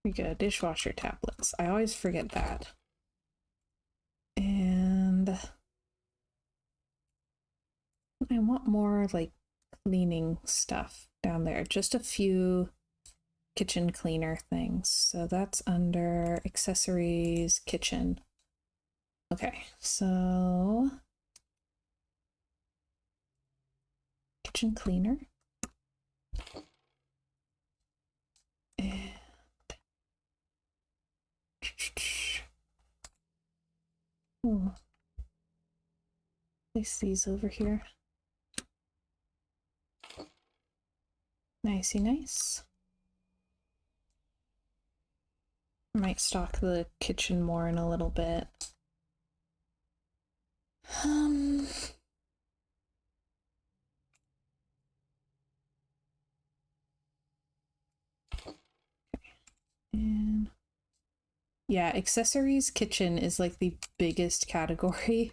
We got dishwasher tablets. I always forget that. And I want more like cleaning stuff down there. Just a few kitchen cleaner things. So that's under accessories, kitchen. Okay, so kitchen cleaner. And oh, place these over here. Nicey nice. Might stock the kitchen more in a little bit. And yeah, accessories kitchen is like the biggest category.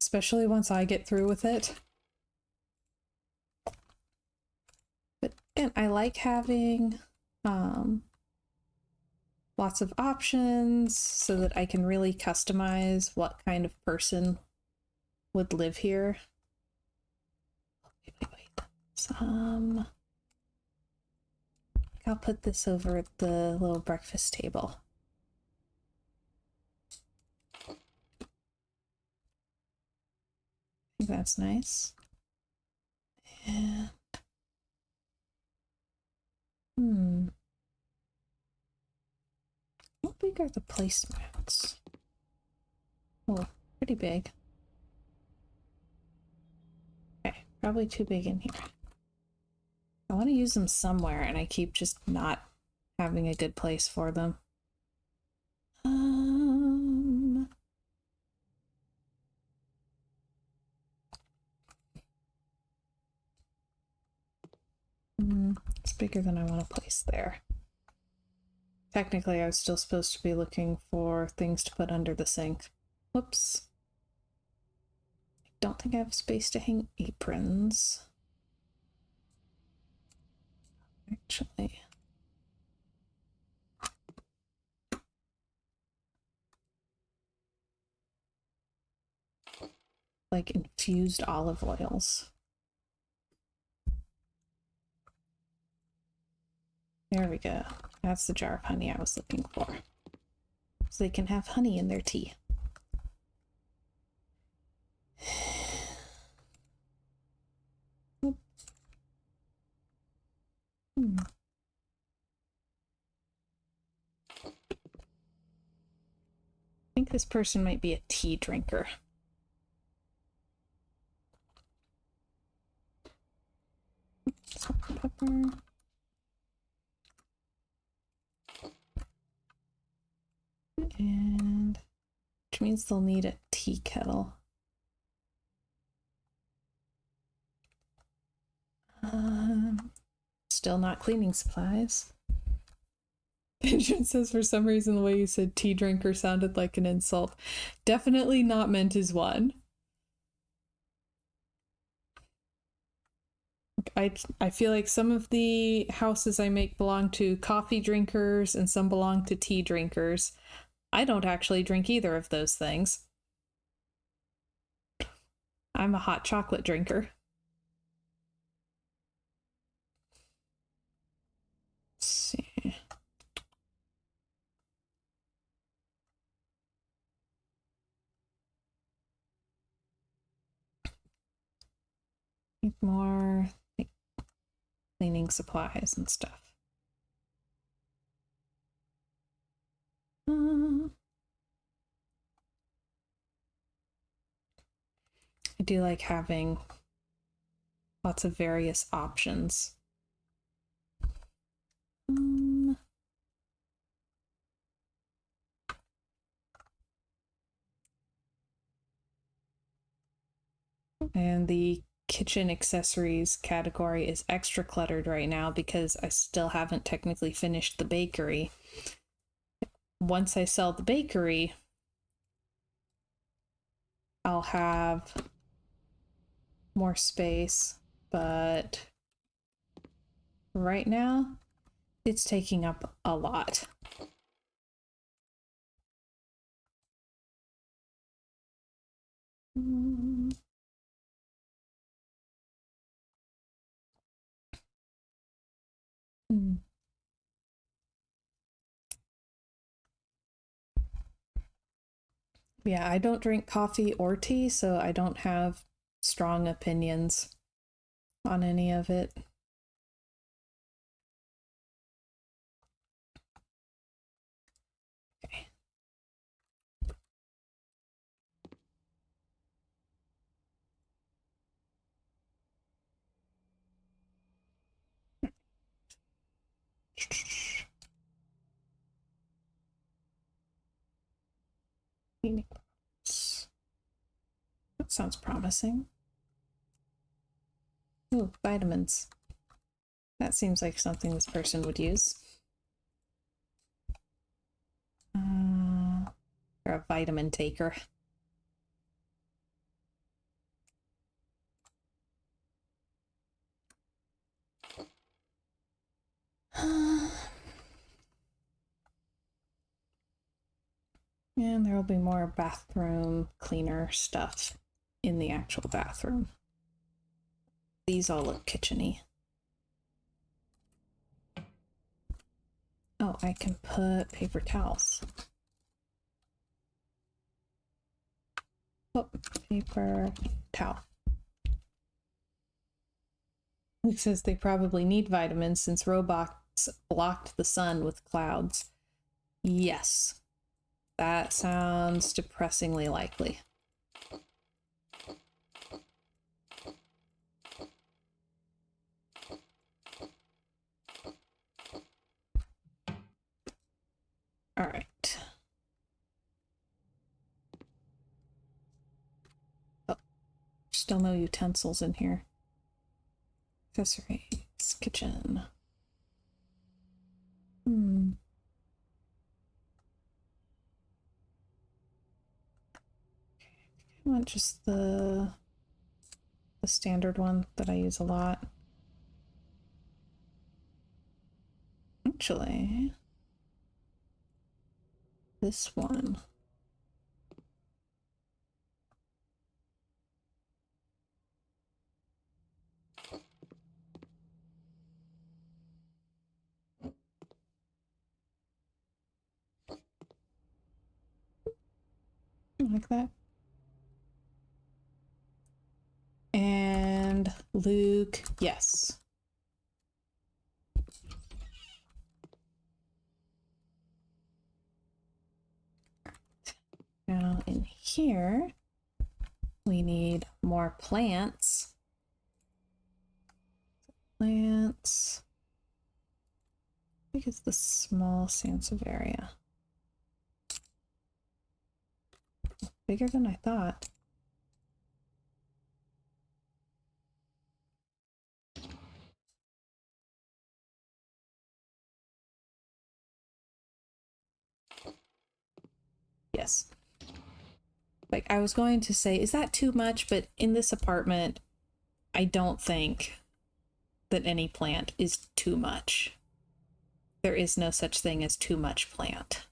Especially once I get through with it. But again, I like having lots of options so that I can really customize what kind of person would live here. Wait. I'll put this over at the little breakfast table. I think that's nice. And how big are the placemats? Oh, pretty big. Okay, probably too big in here. I want to use them somewhere, and I keep just not having a good place for them. It's bigger than I want to place there. Technically, I was still supposed to be looking for things to put under the sink. Whoops. I don't think I have space to hang aprons. Actually. like infused olive oils. There we go. That's the jar of honey I was looking for. So they can have honey in their tea. Hmm. I think this person might be a tea drinker. Salt and pepper. And which means they'll need a tea kettle. Still not cleaning supplies. Pigeon says for some reason the way you said tea drinker sounded like an insult. Definitely not meant as one. I feel like some of the houses I make belong to coffee drinkers and some belong to tea drinkers. I don't actually drink either of those things. I'm a hot chocolate drinker. Let's see. Need more cleaning supplies and stuff. I do like having lots of various options. And the kitchen accessories category is extra cluttered right now because I still haven't technically finished the bakery. Once I sell the bakery, I'll have more space, but right now it's taking up a lot. Yeah, I don't drink coffee or tea, so I don't have strong opinions on any of it. Okay. That sounds promising. Ooh, vitamins. That seems like something this person would use. They're a vitamin taker. And there will be more bathroom cleaner stuff in the actual bathroom. These all look kitchen-y. Oh, I can put paper towels. Oh, paper towel. It says they probably need vitamins since robots blocked the sun with clouds. Yes, that sounds depressingly likely. All right. Oh, still no utensils in here. Accessories, kitchen. I want just the standard one that I use a lot. Actually, this one. like that. And Luke, yes. Now in here, we need more plants. Plants. I think it's the small Sansevieria. Bigger than I thought. Yes. Like, I was going to say, is that too much? But in this apartment, I don't think that any plant is too much. There is no such thing as too much plant.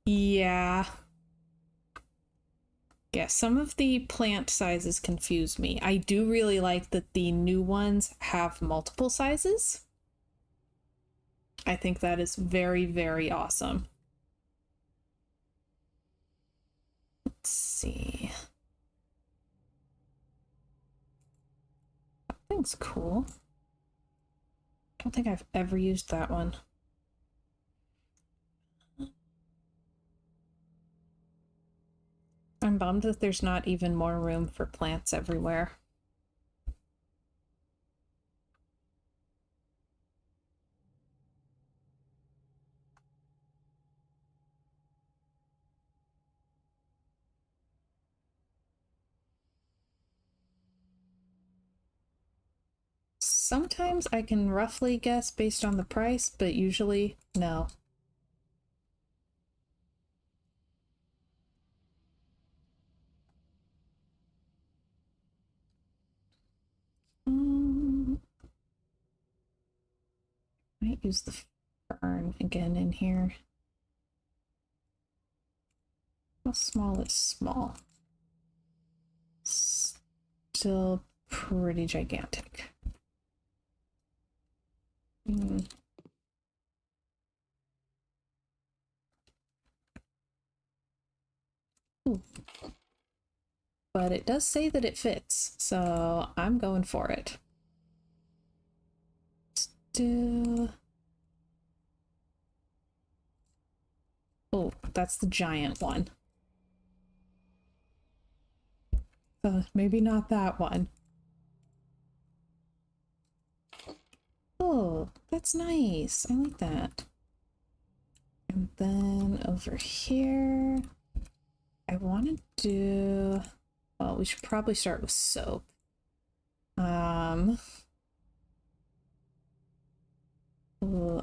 Yeah. Yeah, some of the plant sizes confuse me. I do really like that the new ones have multiple sizes. I think that is very, very awesome. Let's see. That thing's cool. I don't think I've ever used that one. I'm bummed that there's not even more room for plants everywhere. Sometimes I can roughly guess based on the price, but usually no. Might use the fern again in here. How small is small? Still pretty gigantic. Ooh. But it does say that it fits, so I'm going for it. Let's do... Oh, that's the giant one. Maybe not that one. Oh, that's nice. I like that. And then over here, I want to do... Well, we should probably start with soap. Oh,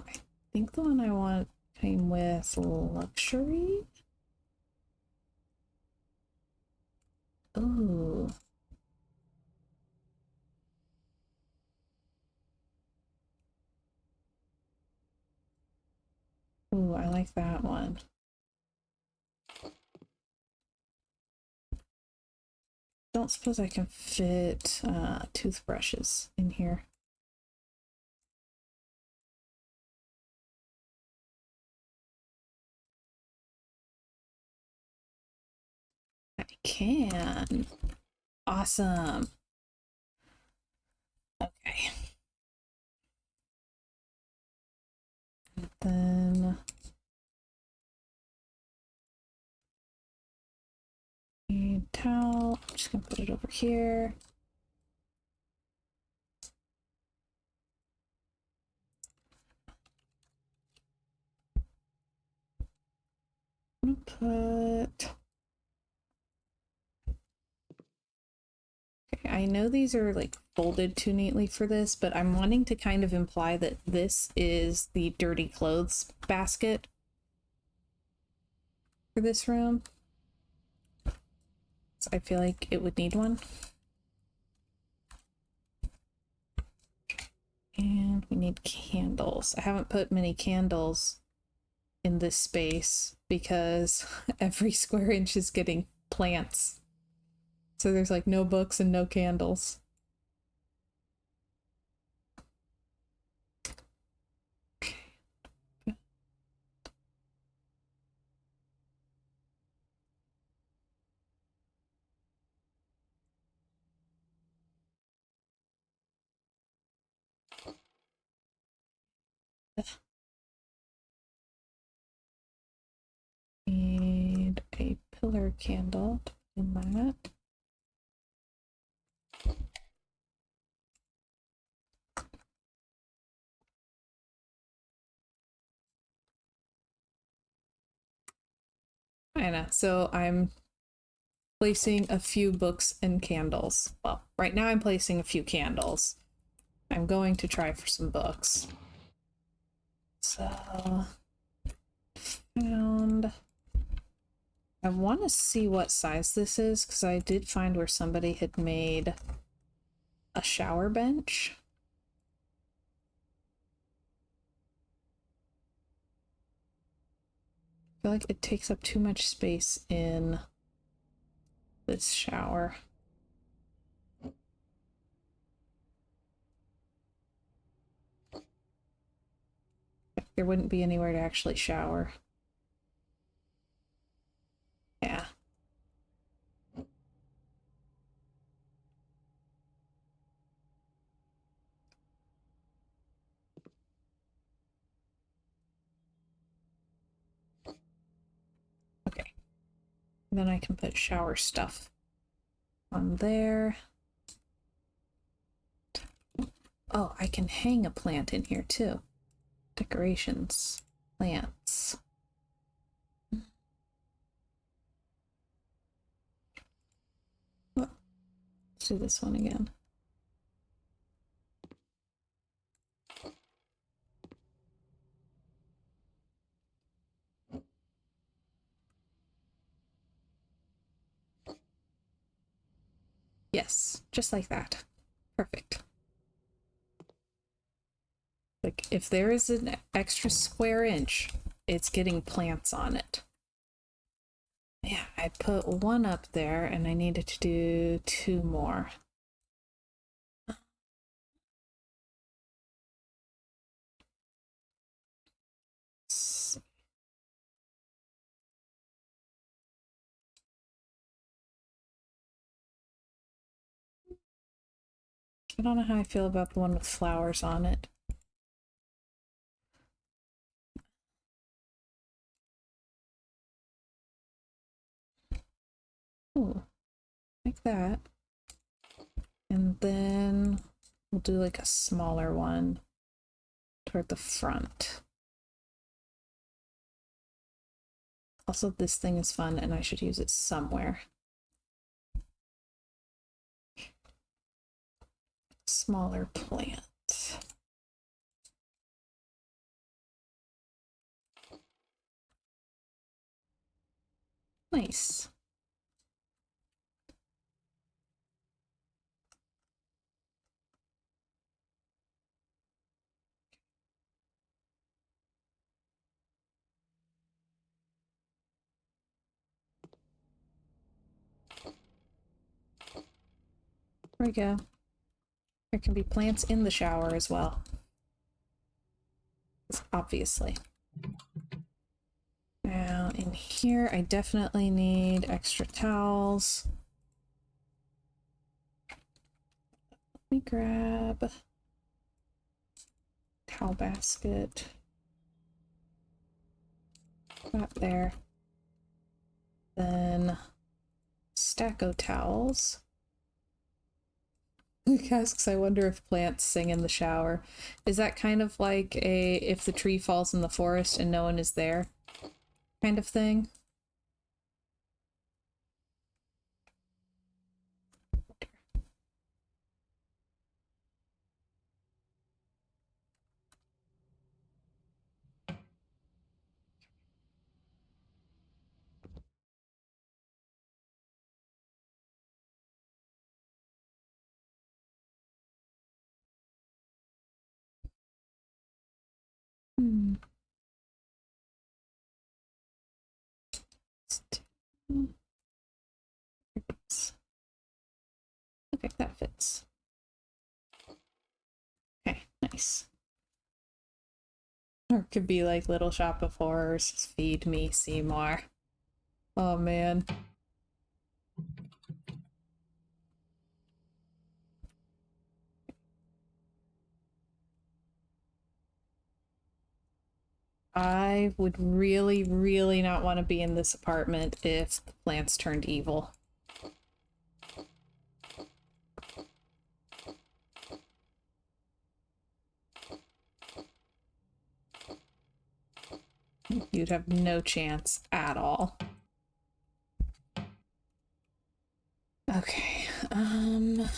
I think the one I want came with luxury. Oh. Oh, I like that one. Don't suppose I can fit toothbrushes in here. I can. Awesome. Okay. And then towel. I'm just gonna put it over here. I'm gonna put... Okay, I know these are like folded too neatly for this, but I'm wanting to kind of imply that this is the dirty clothes basket for this room. So I feel like it would need one. And we need candles. I haven't put many candles in this space because every square inch is getting plants. So there's like no books and no candles. Okay. a pillar candle in that. I know. So I'm placing a few books and candles. Well, right now I'm placing a few candles. I'm going to try for some books. So, found. I want to see what size this is because I did find where somebody had made a shower bench. I feel like it takes up too much space in this shower. There wouldn't be anywhere to actually shower. Yeah. Okay. And then I can put shower stuff on there. Oh, I can hang a plant in here too. Decorations. Plants. Oh, let's do this one again. Yes, just like that. Perfect. Like, if there is an extra square inch, it's getting plants on it. Yeah, I put one up there and I needed to do 2 more. I don't know how I feel about the one with flowers on it. Ooh, like that. And then we'll do like a smaller one toward the front. Also, this thing is fun and I should use it somewhere. Smaller plant. Nice. There we go. There can be plants in the shower as well. Obviously. Now in here, I definitely need extra towels. Let me grab towel basket. That there. Then stack of towels. Luke asks, I wonder if plants sing in the shower. Is that kind of like a if the tree falls in the forest and no one is there kind of thing? Hmm. Okay, that fits. Okay, nice. Or it could be like Little Shop of Horrors, Feed Me, Seymour. Oh man. I would really, really not want to be in this apartment if the plants turned evil. You'd have no chance at all. Okay, oh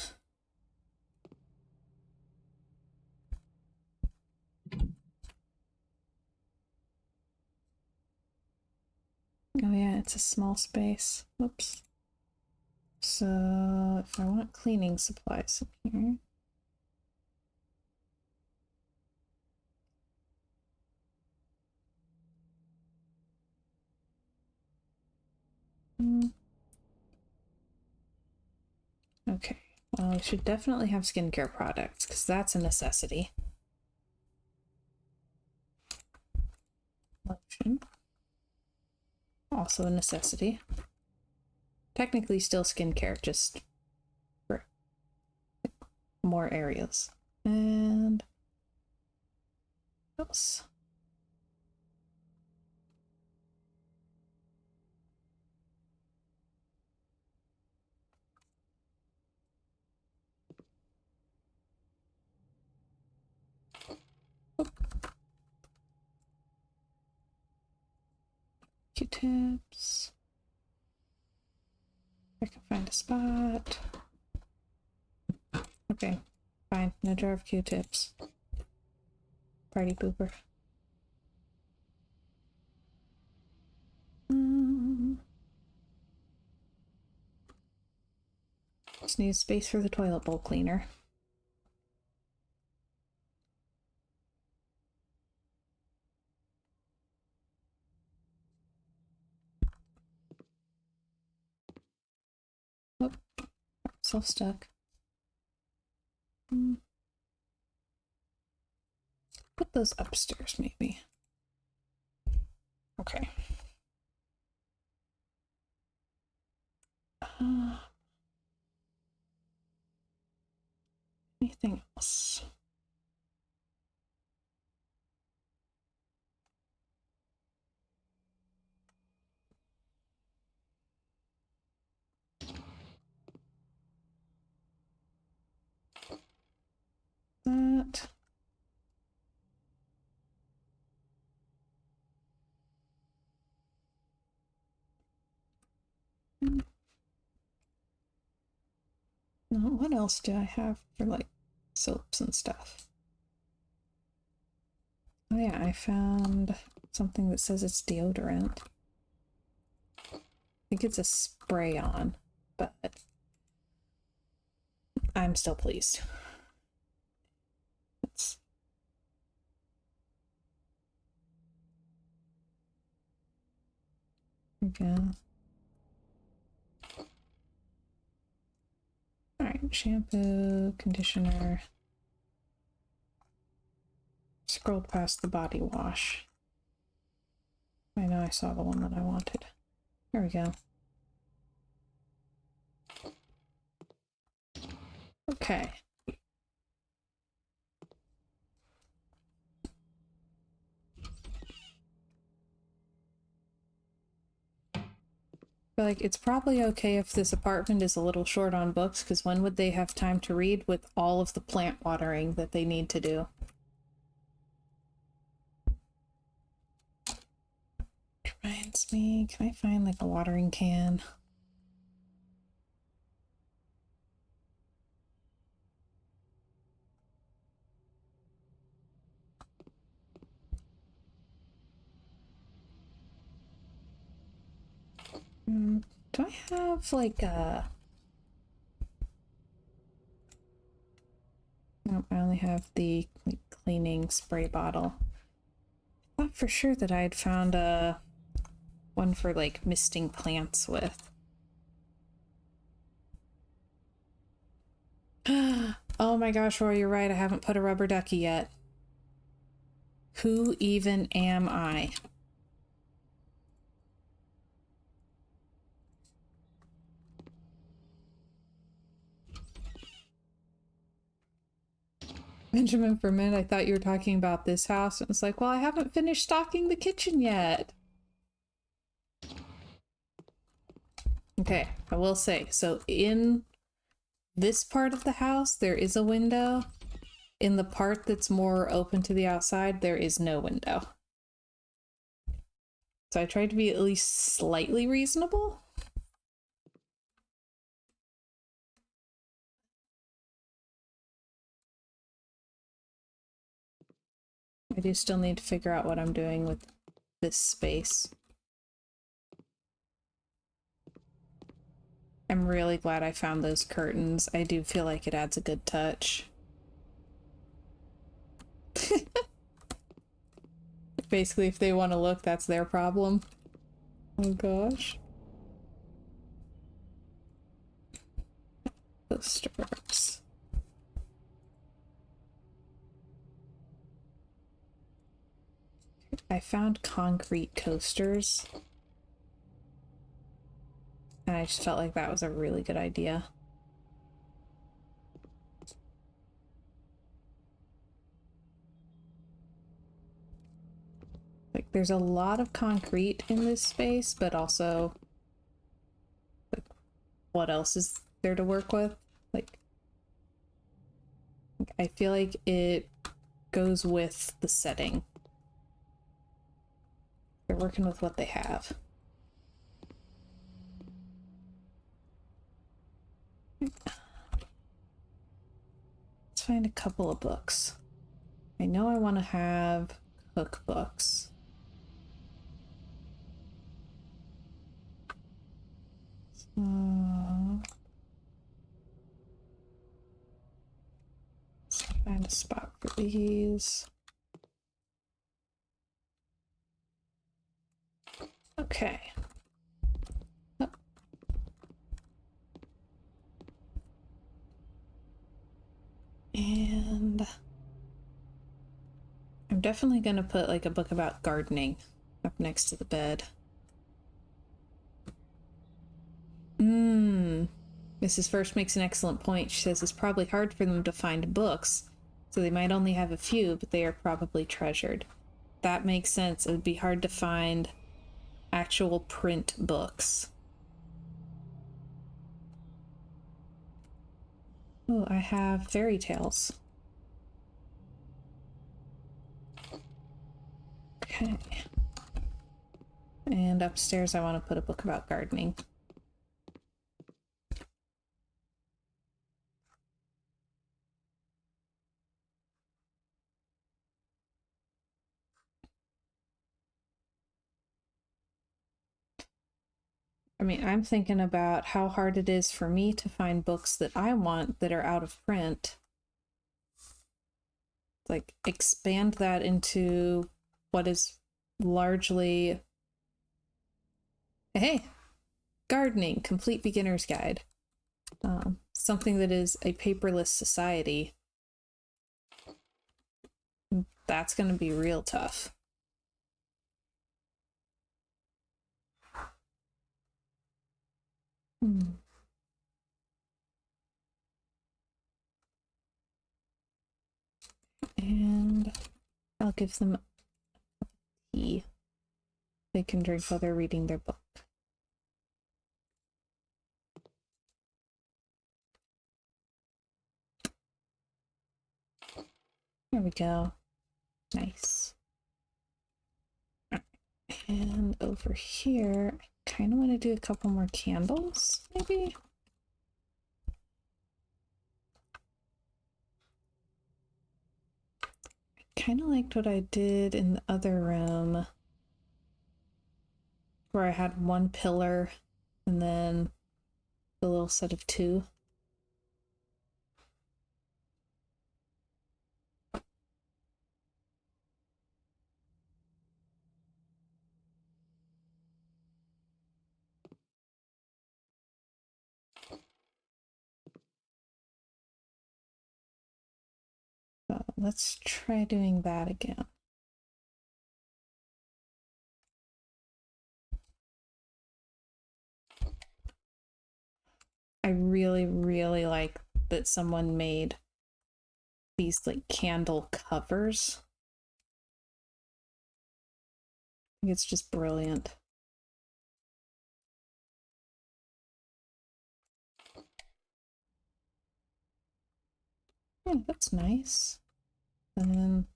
yeah, it's a small space. Whoops. So if I want cleaning supplies in here. Okay, well, we should definitely have skincare products because that's a necessity. Lotion. Also a necessity. Technically still skincare, just for more areas. And what else? Q-tips. I can find a spot. Okay, fine. No jar of Q-tips. Party pooper. Just need space for the toilet bowl cleaner. Oh, self stuck. Put those upstairs, maybe. Okay. Anything else? That. No, what else do I have for like soaps and stuff? Oh yeah, I found something that says it's deodorant. I think it's a spray on, but I'm still pleased. It's... Okay. Alright, shampoo, conditioner. Scrolled past the body wash. I know I saw the one that I wanted. There we go. Okay. But like, it's probably okay if this apartment is a little short on books, because when would they have time to read with all of the plant watering that they need to do? Reminds me, can I find like a watering can? Do I have like a... Nope, I only have the cleaning spray bottle. I thought for sure that I had found a one for like misting plants with. Oh my gosh, Roy, you're right. I haven't put a rubber ducky yet. Who even am I? Benjamin, for a minute, I thought you were talking about this house. And it's like, well, I haven't finished stocking the kitchen yet. Okay, I will say, so in this part of the house, there is a window. In the part that's more open to the outside, there is no window. So I tried to be at least slightly reasonable. I do still need to figure out what I'm doing with this space. I'm really glad I found those curtains. I do feel like it adds a good touch. Basically, if they want to look, that's their problem. Oh gosh. Coasters. I found concrete coasters. And I just felt like that was a really good idea. Like, there's a lot of concrete in this space, but also, like, what else is there to work with? Like, I feel like it goes with the setting. They're working with what they have. Let's find a couple of books. I know I want to have cookbooks. Let's find a spot for these. Okay. Oh. And I'm definitely gonna put like a book about gardening up next to the bed. Mrs. First makes an excellent point. She says it's probably hard for them to find books, so they might only have a few, but they are probably treasured. That makes sense. It would be hard to find actual print books. Oh, I have fairy tales. Okay. And upstairs I want to put a book about gardening. I mean, I'm thinking about how hard it is for me to find books that I want that are out of print. Like, expand that into what is largely, hey, gardening, complete beginner's guide. Something that is a paperless society. That's going to be real tough. And I'll give them tea. They can drink while they're reading their book. There we go. Nice. And over here, I kind of want to do a couple more candles, maybe? I kind of liked what I did in the other room, where I had one pillar and then the little set of two. So let's try doing that again. I really, really like that someone made these like candle covers. I think it's just brilliant. Oh, that's nice. And then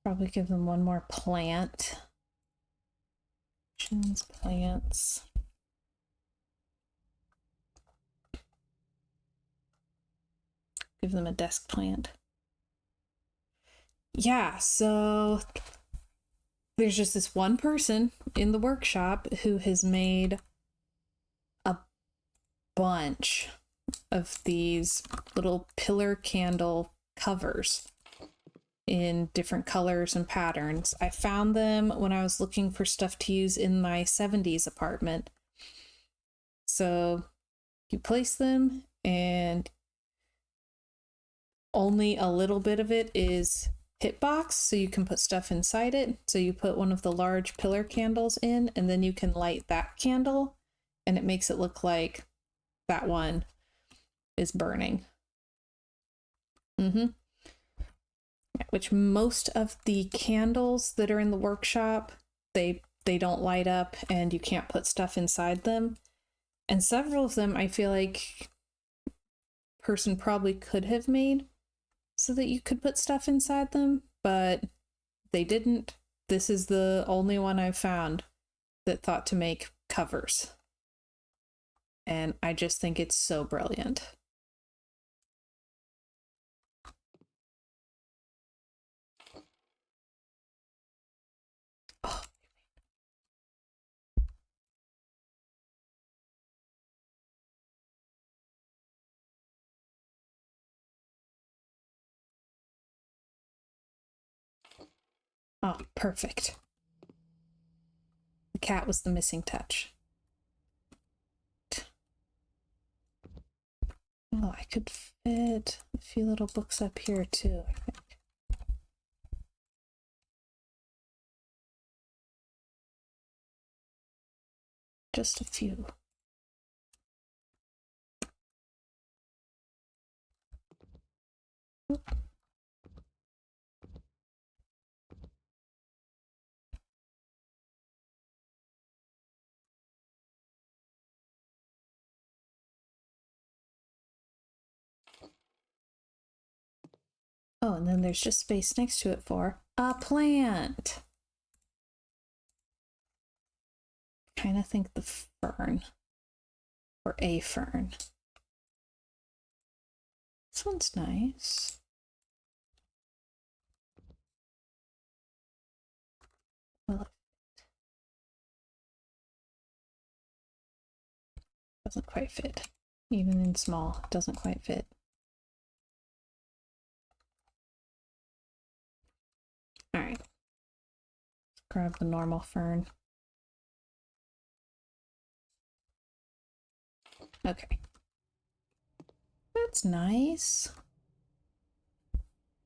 probably give them one more plant. Plants. Give them a desk plant. Yeah, so there's just this one person in the workshop who has made a bunch of these little pillar candle covers in different colors and patterns. I found them when I was looking for stuff to use in my 70s apartment. So you place them, and only a little bit of it is hitbox, so you can put stuff inside it. So you put one of the large pillar candles in, and then you can light that candle, and it makes it look like that one is burning. Which most of the candles that are in the workshop, they don't light up, and you can't put stuff inside them. And several of them I feel like person probably could have made so that you could put stuff inside them, but they didn't. This is the only one I've found that thought to make covers. And I just think it's so brilliant. Oh. Oh, perfect. The cat was the missing touch. Oh, I could fit a few little books up here too, I think. Just a few. Oh, and then there's just space next to it for a plant. Kind of think the fern, or a fern. This one's nice. Well, it doesn't quite fit. Even in small, it doesn't quite fit. All right. Let's grab the normal fern. Okay. That's nice.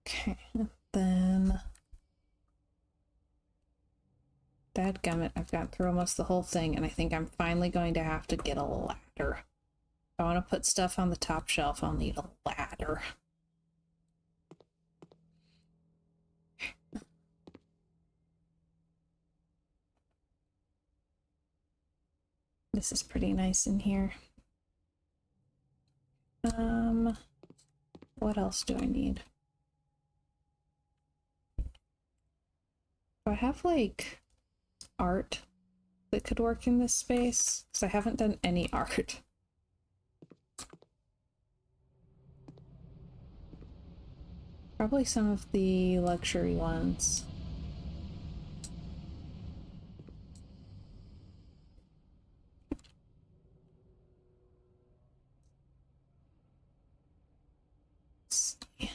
Okay, then dadgummit, I've got through almost the whole thing, and I think I'm finally going to have to get a ladder. If I want to put stuff on the top shelf, I'll need a ladder. This is pretty nice in here. What else do I need? Do I have like art that could work in this space? Because I haven't done any art. Probably some of the luxury ones. Let's see.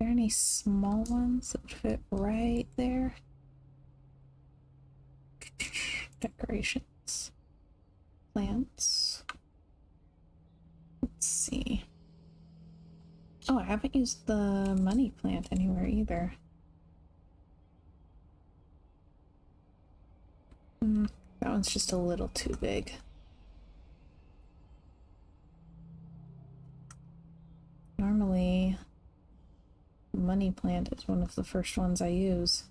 Are there any small ones that would fit right there? Decorations. Plants. Let's see. Oh, I haven't used the money plant anywhere either. That one's just a little too big. Normally, money plant is one of the first ones I use.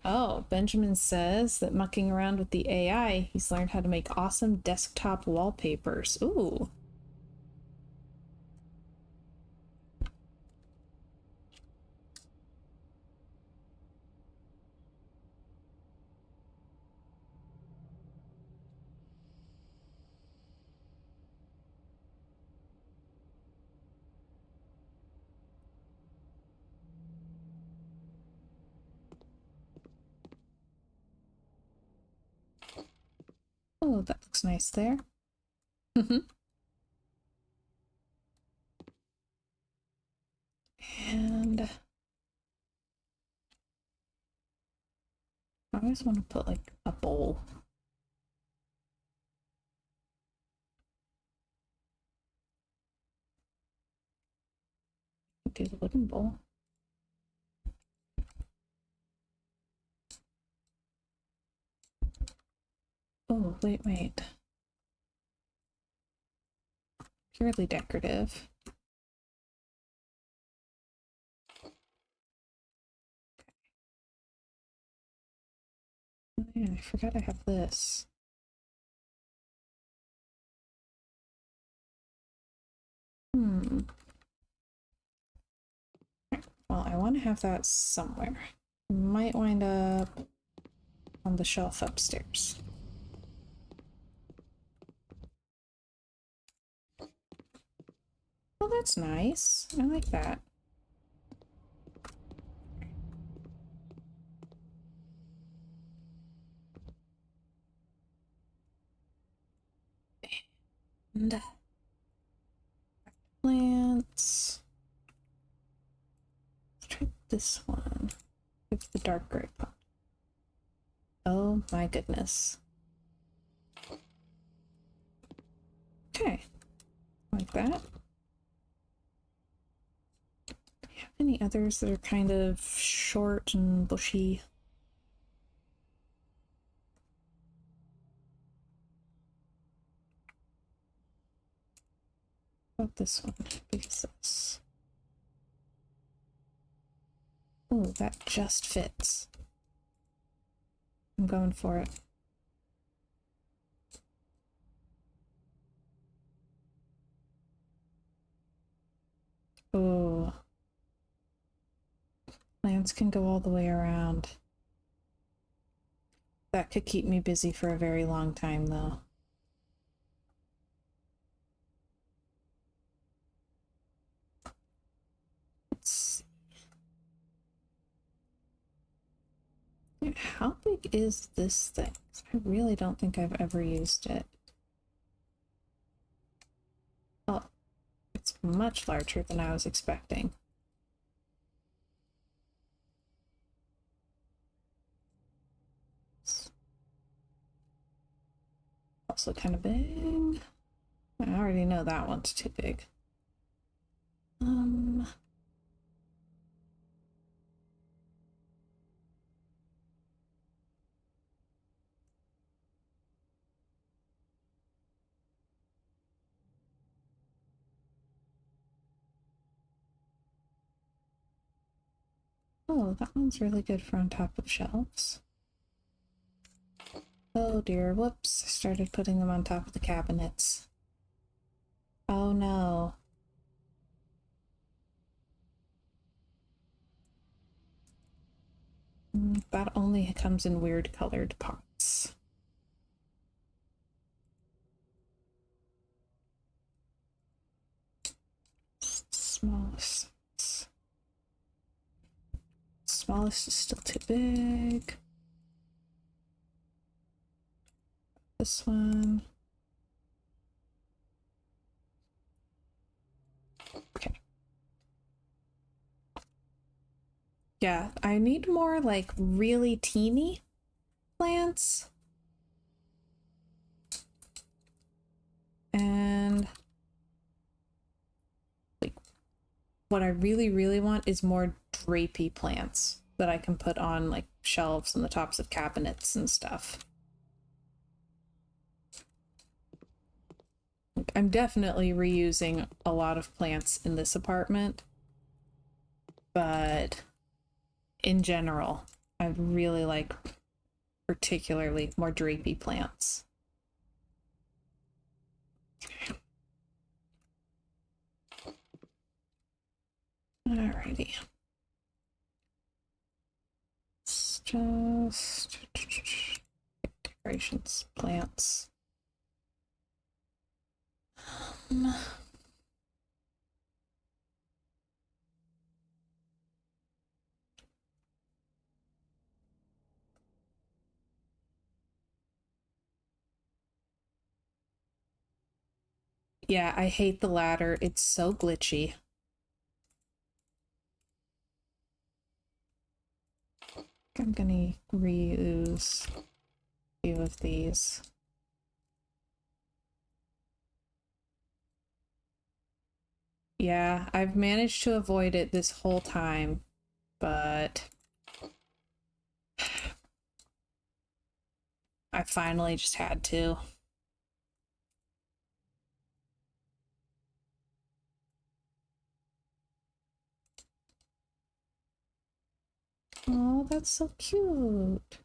Oh, Benjamin says that mucking around with the AI, he's learned how to make awesome desktop wallpapers. Ooh. Oh, that looks nice there. And I always want to put like a bowl. Do the wooden bowl. Oh, wait. Purely decorative. Oh, yeah, I forgot I have this. Well, I want to have that somewhere. Might wind up on the shelf upstairs. Well, that's nice. I like that. And plants. Let's try this one. Give the dark gray pot. Oh my goodness. Okay. Like that. Do you have any others that are kind of short and bushy? How about this one? Because this. Oh, that just fits. I'm going for it. Oh. Plants can go all the way around. That could keep me busy for a very long time, though. Let's see. How big is this thing? I really don't think I've ever used it. Oh, it's much larger than I was expecting. It's also kind of big. I already know that one's too big. Oh, that one's really good for on top of shelves. Oh dear, whoops, I started putting them on top of the cabinets. Oh no. That only comes in weird colored pots. Smallest. Smallest is still too big. This one. Okay. Yeah, I need more like really teeny plants. And like what I really want is more drapey plants. that I can put on like shelves and the tops of cabinets and stuff. I'm definitely reusing a lot of plants in this apartment, but in general, I really like particularly more drapey plants. Alrighty. It's just decorations, plants. Yeah, I hate the ladder. It's so glitchy. I'm gonna reuse a few of these. Yeah, I've managed to avoid it this whole time, but I finally just had to. Oh, that's so cute.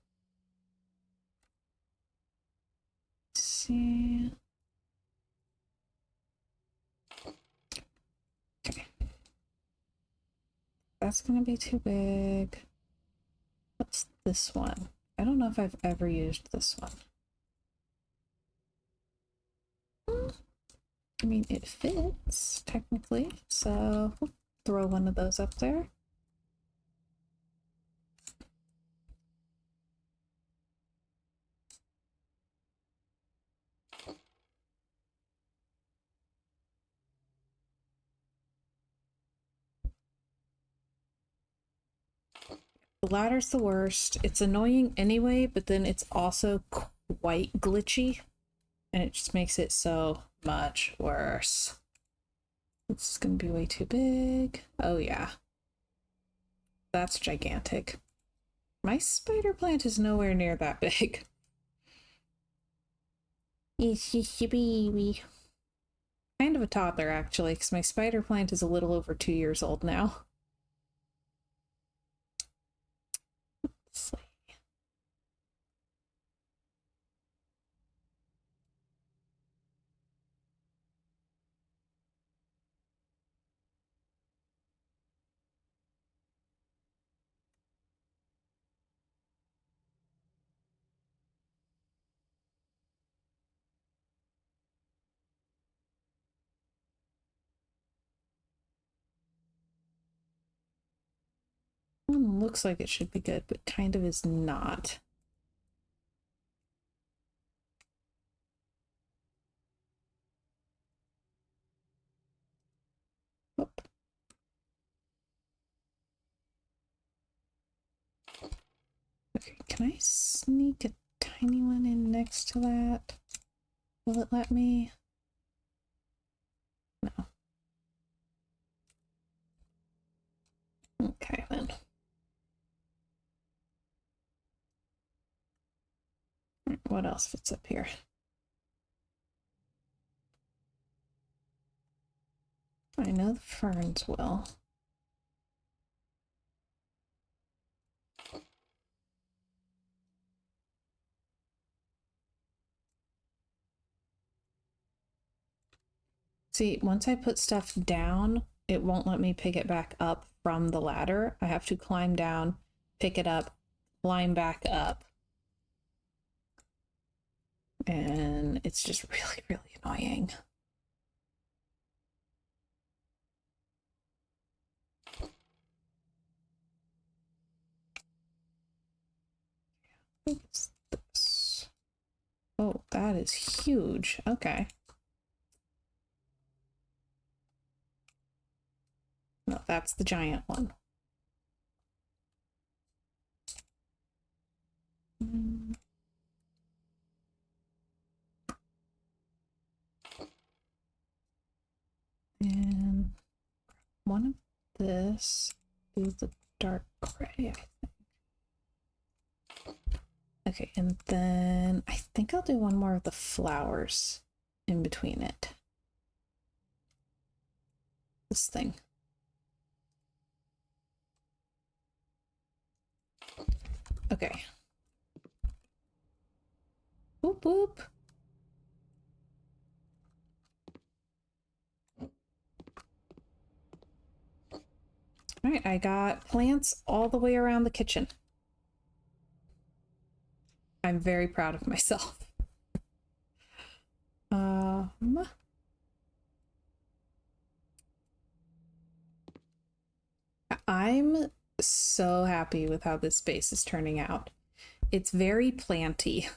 Let's see. Okay. That's gonna be too big. What's this one? I don't know if I've ever used this one. I mean, it fits, technically, so we'll throw one of those up there. The ladder's the worst. It's annoying anyway, but then it's also quite glitchy, and it just makes it so much worse. It's gonna be way too big. Oh yeah. That's gigantic. My spider plant is nowhere near that big. It's just a baby. Kind of a toddler, actually, because my spider plant is a little over 2 years old now. Let's see. One looks like it should be good, but kind of is not. Oop. Okay, can I sneak a tiny one in next to that? Will it let me? No. Okay, then. What else fits up here? I know the ferns will. See, once I put stuff down, it won't let me pick it back up from the ladder. I have to climb down, pick it up, climb back up. And it's just really, really annoying. What's this? Oh, that is huge. Okay. No, that's the giant one. And one of this is the dark gray, I think. Okay, and then I think I'll do one more of the flowers in between it. This thing. Okay. Whoop whoop. All right, I got plants all the way around the kitchen. I'm very proud of myself. I'm so happy with how this space is turning out. It's very planty.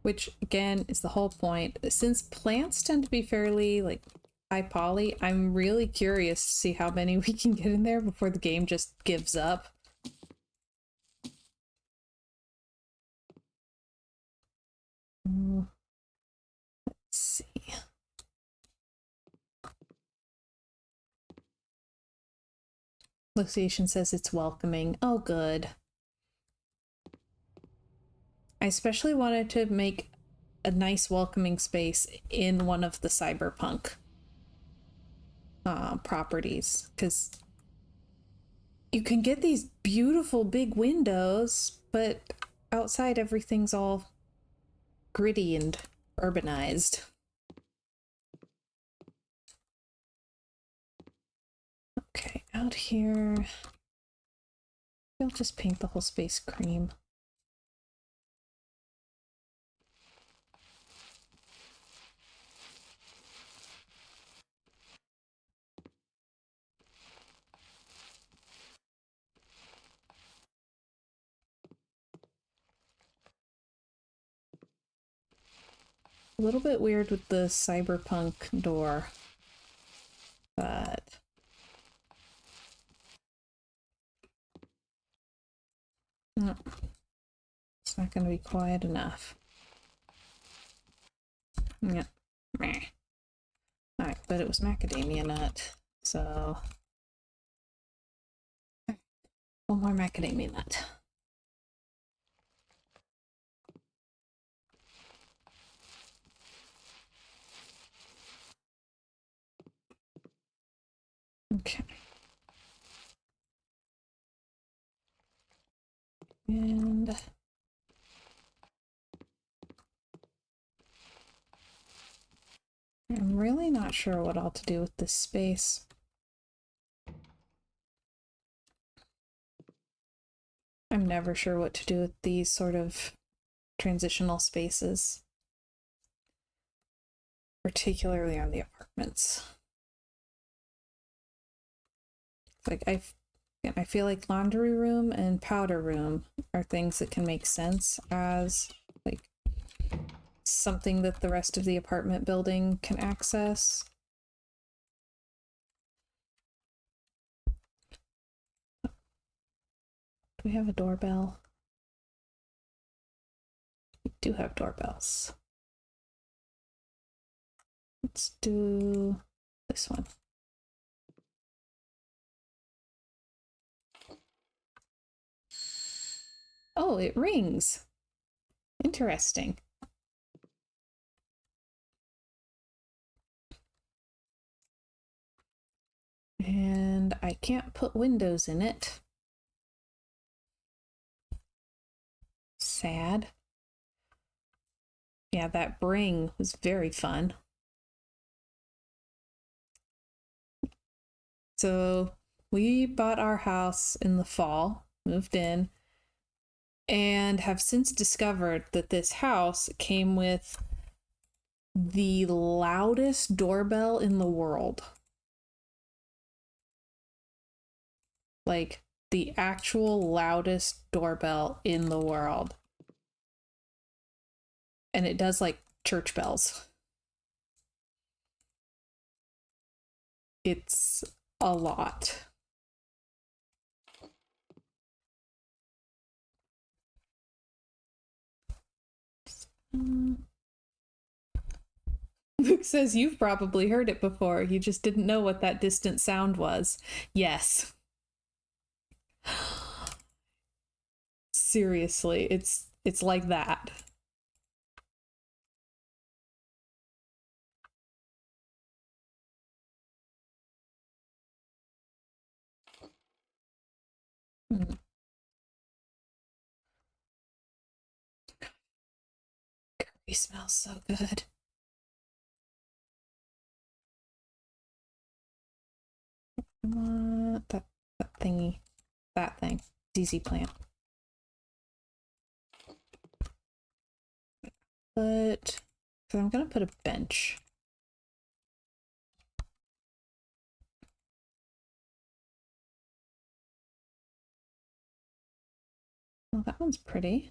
Which again is the whole point. Since plants tend to be fairly like high poly, I'm really curious to see how many we can get in there before the game just gives up. Let's see. Location says it's welcoming. Oh, good. I especially wanted to make a nice welcoming space in one of the cyberpunk properties, because you can get these beautiful big windows, but outside everything's all gritty and urbanized. Okay, out here, I'll just paint the whole space cream. A little bit weird with the cyberpunk door, but no, it's not going to be quiet enough. Yeah. Meh. Alright, but it was macadamia nut, so one more macadamia nut. Okay. And I'm really not sure what all to do with this space. I'm never sure what to do with these sort of transitional spaces, particularly on the apartments. Like I feel like laundry room and powder room are things that can make sense as like something that the rest of the apartment building can access. Do we have a doorbell? We do have doorbells. Let's do this one. Oh, it rings. Interesting. And I can't put windows in it. Sad. Yeah, that bring was very fun. So we bought our house in the fall, moved in, and have since discovered that this house came with the loudest doorbell in the world. Like the actual loudest doorbell in the world. And it does like church bells. It's a lot. Luke says you've probably heard it before. You just didn't know what that distant sound was. Yes. Seriously, it's like that. Mm. Curry smells so good. That thingy. That thing. ZZ plant. But I'm gonna put a bench. Oh, that one's pretty.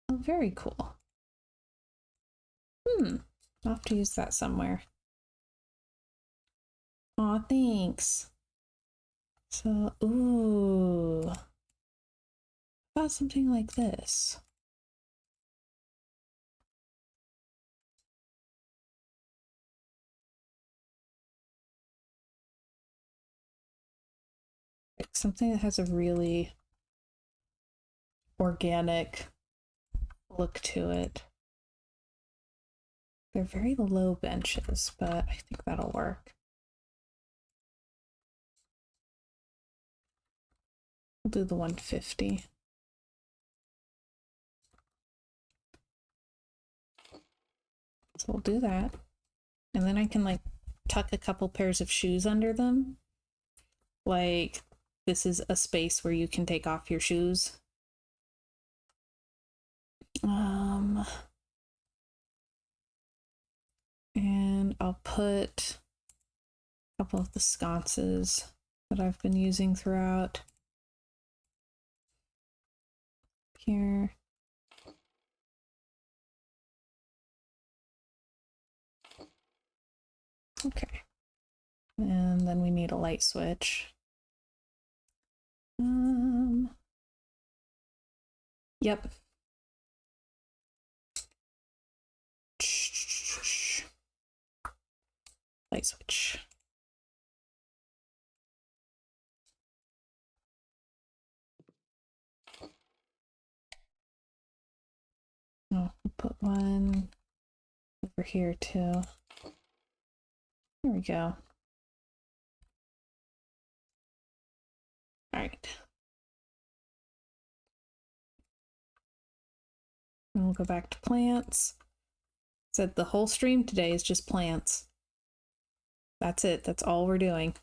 Oh, very cool. I'll have to use that somewhere. Aw, thanks. So, ooh. How about something like this? Like something that has a really organic look to it. They're very low benches, but I think that'll work. We'll do the 150. So we'll do that. And then I can like tuck a couple pairs of shoes under them. Like this is a space where you can take off your shoes. And I'll put a couple of the sconces that I've been using throughout here. Okay. And then we need a light switch. Yep. Light switch. Oh, I'll put one over here too. There we go. All right. And we'll go back to plants. Said the whole stream today is just plants. That's it. That's all we're doing.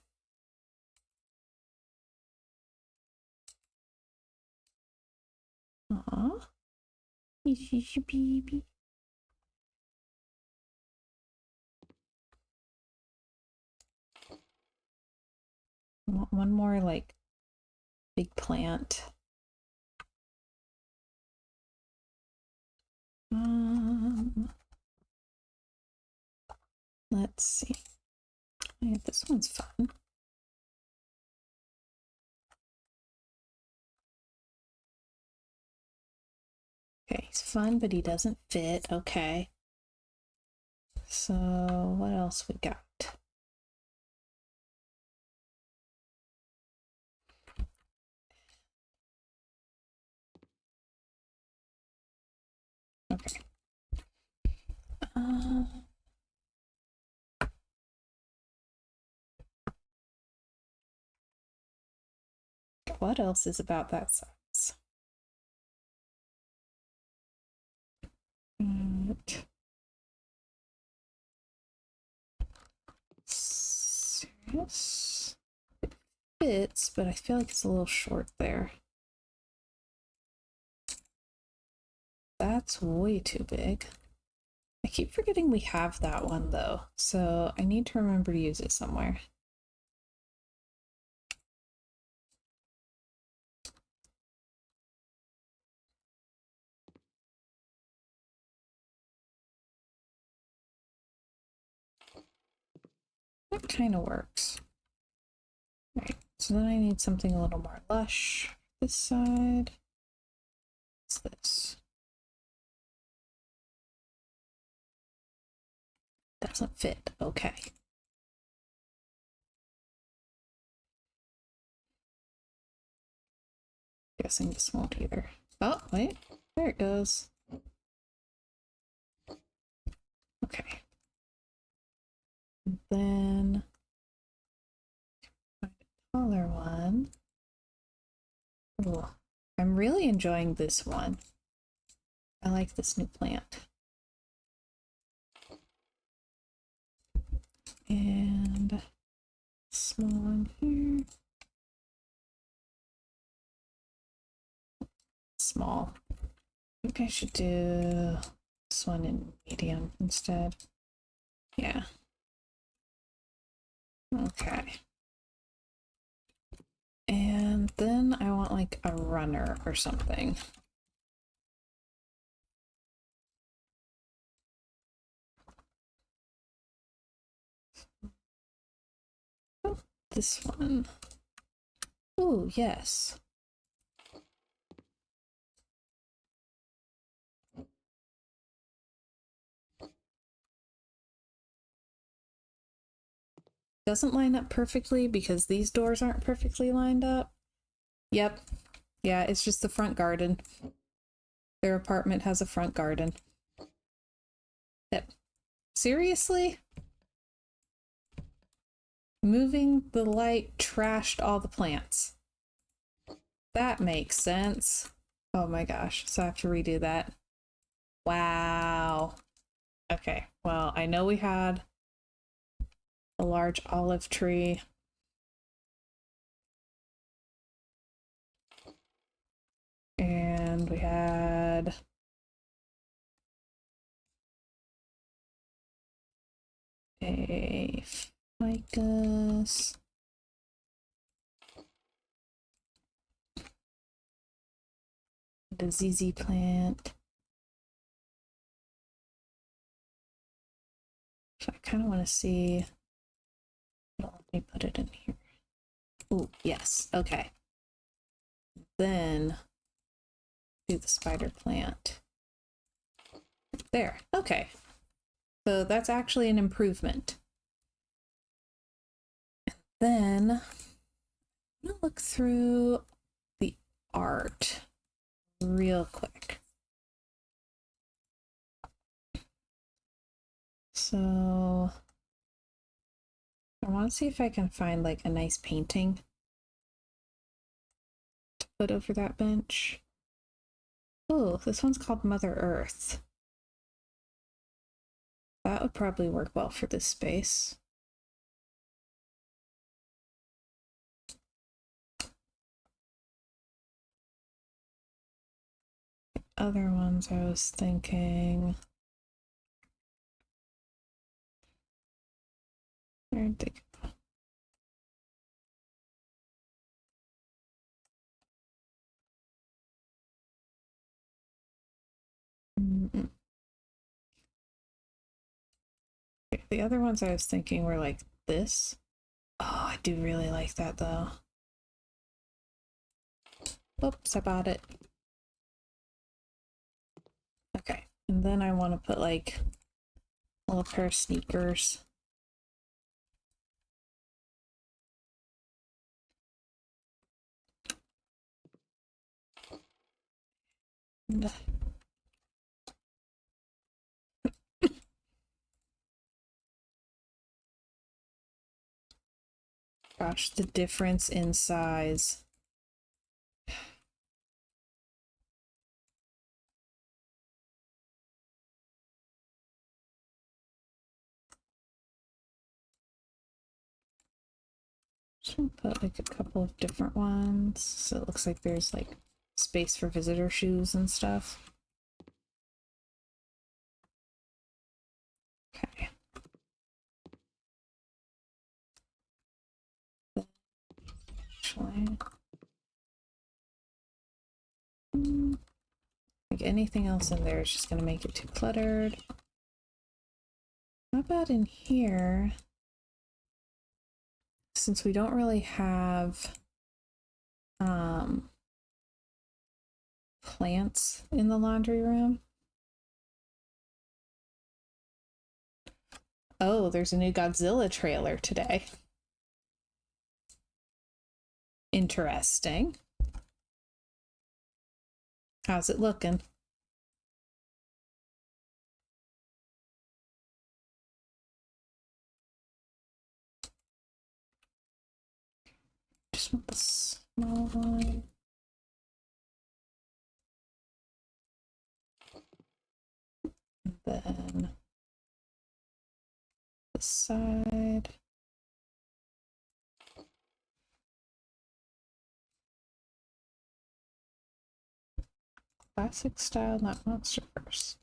Aww. She's your baby. I want one more like big plant. Let's see. Yeah, this one's fun. Okay, he's fun, but he doesn't fit. Okay. So what else we got? Okay. What else is about that size? Serious? It fits, but I feel like it's a little short there. That's way too big. I keep forgetting we have that one though, so I need to remember to use it somewhere. That kind of works. Right, so then I need something a little more lush. This side. What's this? doesn't fit. Okay. Guessing this won't either. Oh, wait. There it goes. Okay. And then find a taller one. Ooh, I'm really enjoying this one. I like this new plant. And small one here. Small. I think I should do this one in medium instead. Yeah. Okay. And then I want like a runner or something. Oh, this one. Oh, yes. Doesn't line up perfectly because these doors aren't perfectly lined up. Yep. Yeah, it's just the front garden. Their apartment has a front garden. Yep. Seriously? Moving the light trashed all the plants. That makes sense. Oh my gosh, so I have to redo that. Wow. Okay, well, I know we had a large olive tree. And we had a ficus. The ZZ plant. So I kind of want to see. Let me put it in here. Oh, yes. Okay. Then do the spider plant. There. Okay. So that's actually an improvement. Then I'm gonna look through the art real quick. So I want to see if I can find like a nice painting to put over that bench. Oh, this one's called Mother Earth. That would probably work well for this space. Other ones I was thinking. Where'd they go? The other ones I was thinking were like this. Oh, I do really like that though. Oops, I bought it. Okay, and then I want to put like a little pair of sneakers. Gosh, the difference in size. Just gonna put like a couple of different ones so it looks like there's like space for visitor shoes and stuff. Okay. Actually, like anything else in there is just gonna make it too cluttered. How about in here? Since we don't really have plants in the laundry room. Oh, there's a new Godzilla trailer today. Interesting. How's it looking? Just want the small one. And then the side. Classic style, not monsterverse.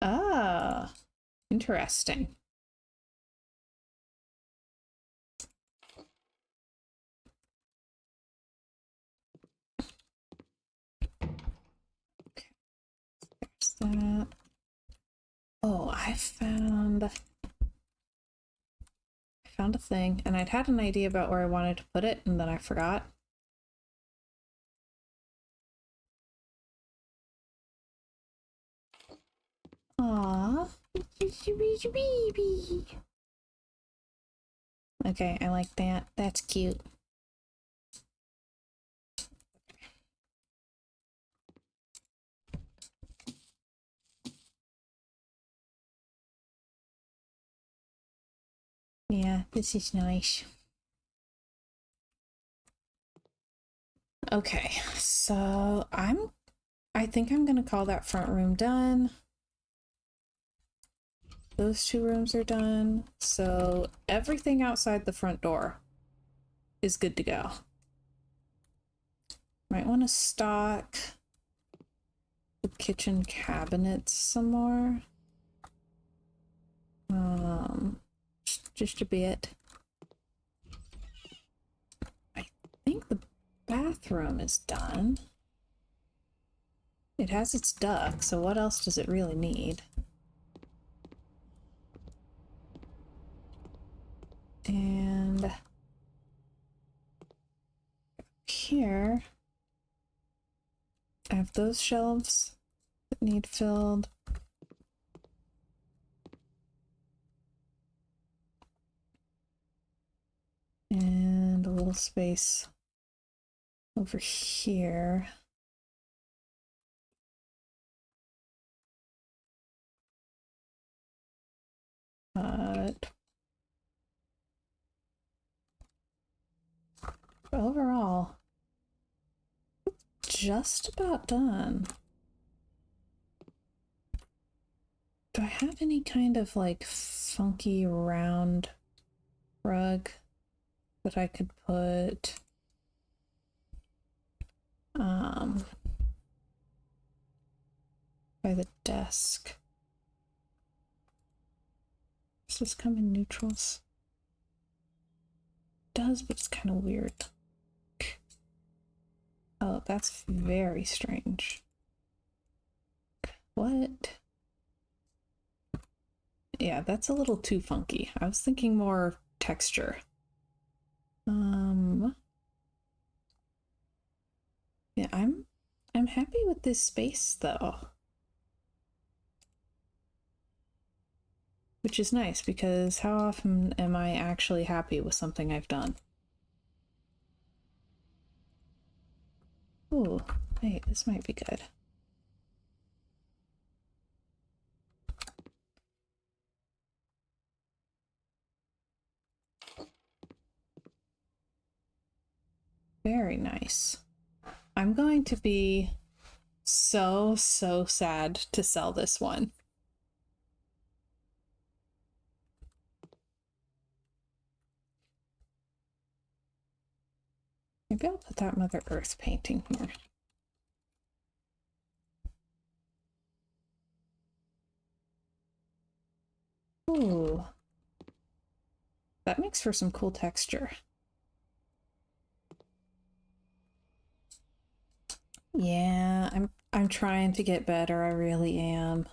Ah, interesting. Okay, there's that. Oh, I found a thing, and I'd had an idea about where I wanted to put it, and then I forgot. Aww. Okay, I like that. That's cute. Yeah, this is nice. Okay, so I think I'm gonna call that front room done. Those two rooms are done. So everything outside the front door is good to go. Might want to stock the kitchen cabinets some more. Just a bit. I think the bathroom is done. It has its duct, so what else does it really need? And here, I have those shelves that need filled. And a little space over here. But overall, just about done. Do I have any kind of like funky round rug that I could put by the desk? Does this come in neutrals? It does, but it's kind of weird. Oh, that's very strange. What? Yeah, that's a little too funky. I was thinking more texture. Yeah, I'm happy with this space though. Which is nice because how often am I actually happy with something I've done? Ooh, hey, this might be good. Very nice. I'm going to be so sad to sell this one. Maybe I'll put that Mother Earth painting here. Ooh. That makes for some cool texture. Yeah, I'm trying to get better, I really am.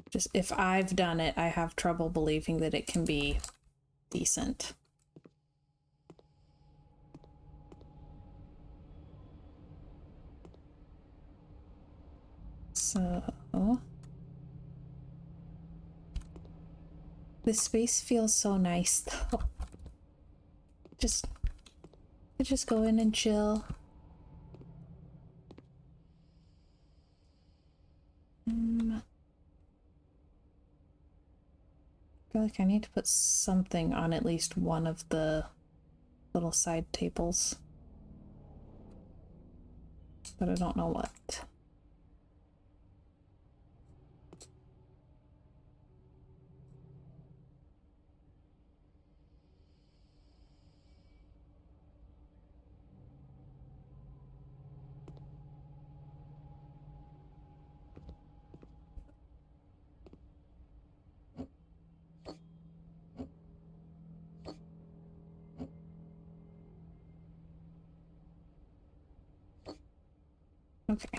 Just if I've done it, I have trouble believing that it can be decent. So this space feels so nice though. Just go in and chill. I feel like I need to put something on at least one of the little side tables, but I don't know what. Okay.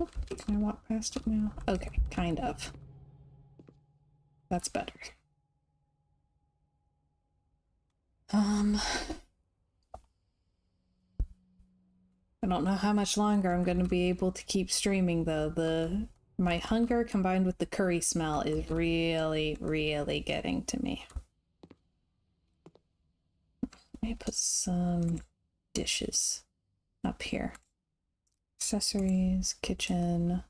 Oh, can I walk past it now? Okay, kind of. That's better. I don't know how much longer I'm going to be able to keep streaming though. My hunger combined with the curry smell is really, really getting to me. Let me put some dishes up here. Accessories, kitchen.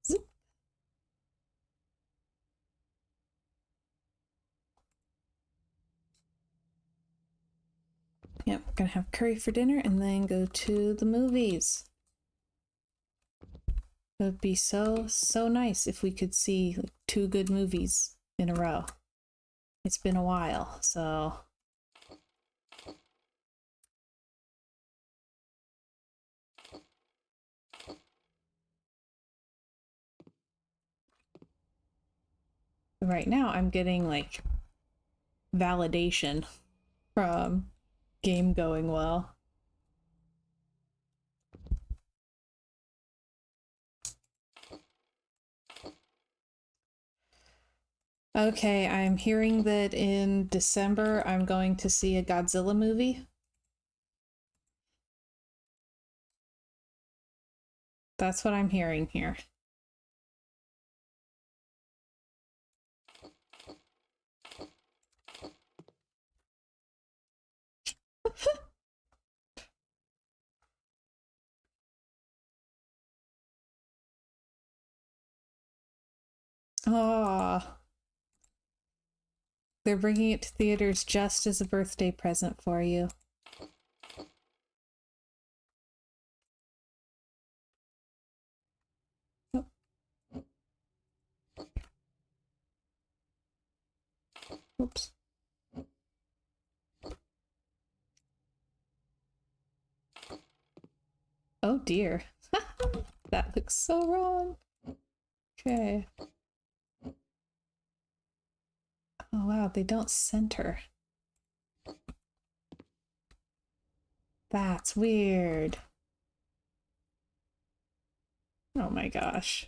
Zip. Yep, gonna have curry for dinner and then go to the movies. It would be so nice if we could see like 2 good movies in a row. It's been a while, so right now I'm getting like validation from game going well. Okay, I'm hearing that in December I'm going to see a Godzilla movie. That's what I'm hearing here. Oh, they're bringing it to theaters just as a birthday present for you. Oh. Oops. Oh dear. That looks so wrong. Okay. Oh wow, they don't center. That's weird. Oh my gosh.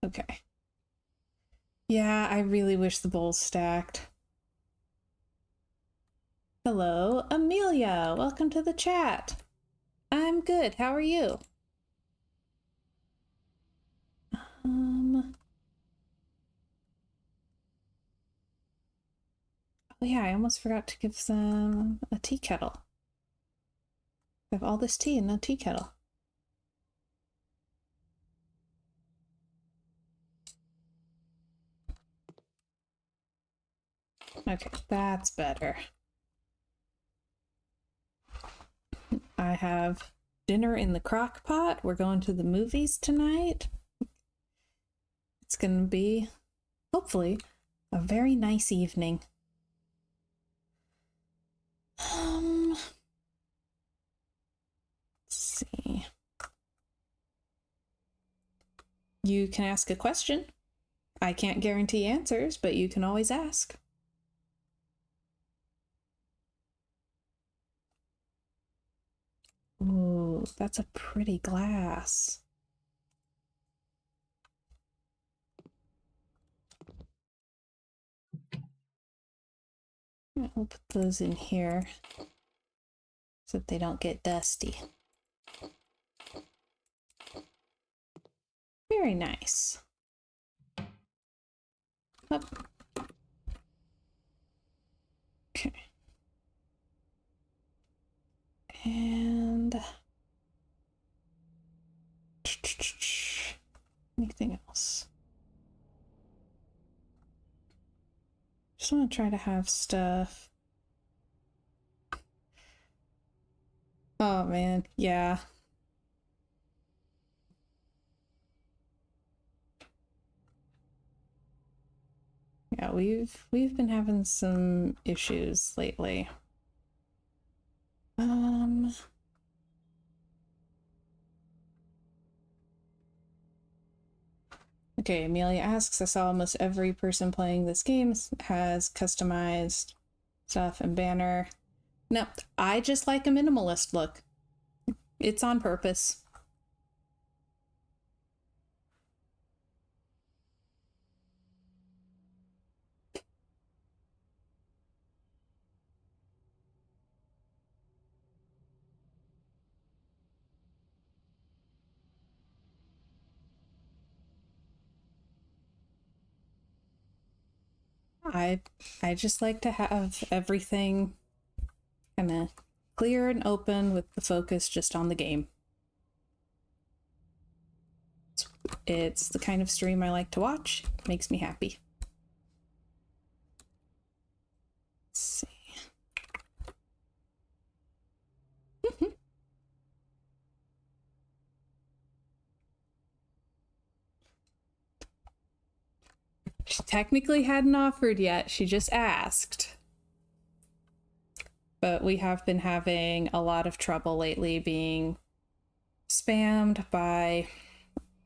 Okay. Yeah, I really wish the bowl's stacked. Hello, Amelia. Welcome to the chat. I'm good. How are you? Oh yeah, I almost forgot to give them a tea kettle. I have all this tea in the tea kettle. Okay, that's better. I have dinner in the crock pot. We're going to the movies tonight. It's gonna be, hopefully, a very nice evening. Let's see. You can ask a question. I can't guarantee answers, but you can always ask. Ooh, that's a pretty glass. We'll put those in here so that they don't get dusty. Very nice. Up. Okay. And anything else? Just want to try to have stuff. Oh man, yeah. Yeah, we've been having some issues lately. Okay, Amelia asks, I saw almost every person playing this game has customized stuff and banner. No, I just like a minimalist look. It's on purpose. I just like to have everything kind of clear and open with the focus just on the game. It's the kind of stream I like to watch. It makes me happy. Let's see. She technically hadn't offered yet. She just asked. But we have been having a lot of trouble lately being spammed by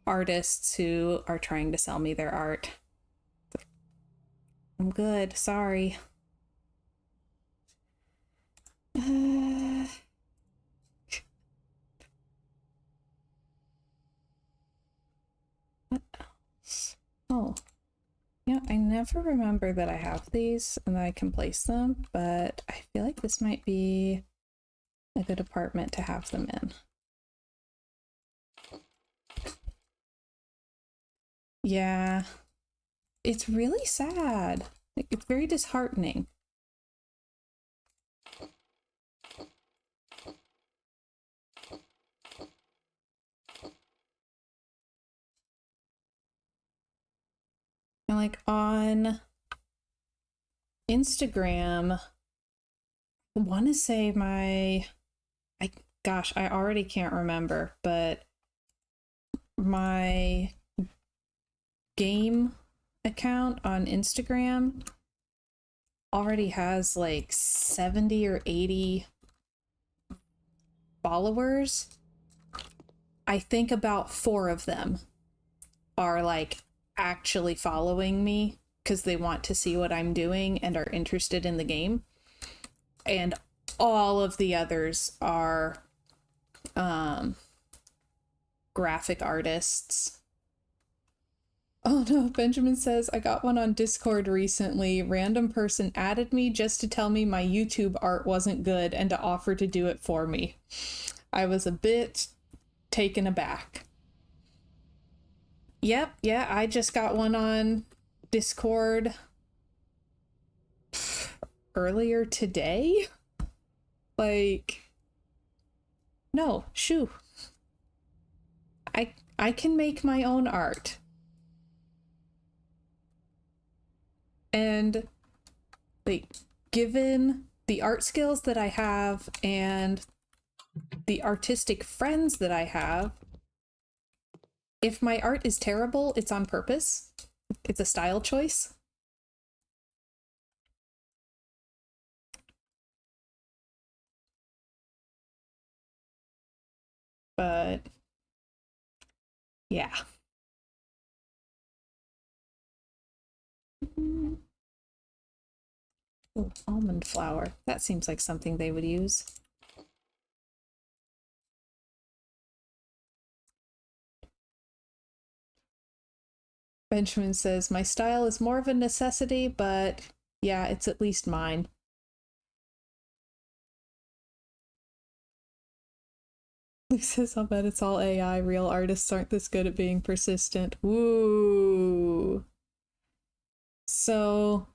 artists who are trying to sell me their art. I'm good, sorry. What else? Oh, yeah, I never remember that I have these and that I can place them, but I feel like this might be a good apartment to have them in. Yeah, it's really sad. Like, it's very disheartening. And like on Instagram, I want to say gosh, I already can't remember, but my game account on Instagram already has like 70 or 80 followers. I think about 4 of them are like actually following me because they want to see what I'm doing and are interested in the game. And all of the others are graphic artists. Oh no, Benjamin says, I got one on Discord recently. Random person added me just to tell me my YouTube art wasn't good and to offer to do it for me. I was a bit taken aback. Yep, yeah, I just got one on Discord earlier today. Like, no, shoo. I can make my own art. And like, given the art skills that I have and the artistic friends that I have, if my art is terrible, it's on purpose. It's a style choice. But yeah. Ooh, almond flour. That seems like something they would use. Benjamin says, my style is more of a necessity, but yeah, it's at least mine. Luke says, I'll bet it's all AI. Real artists aren't this good at being persistent. Woo. So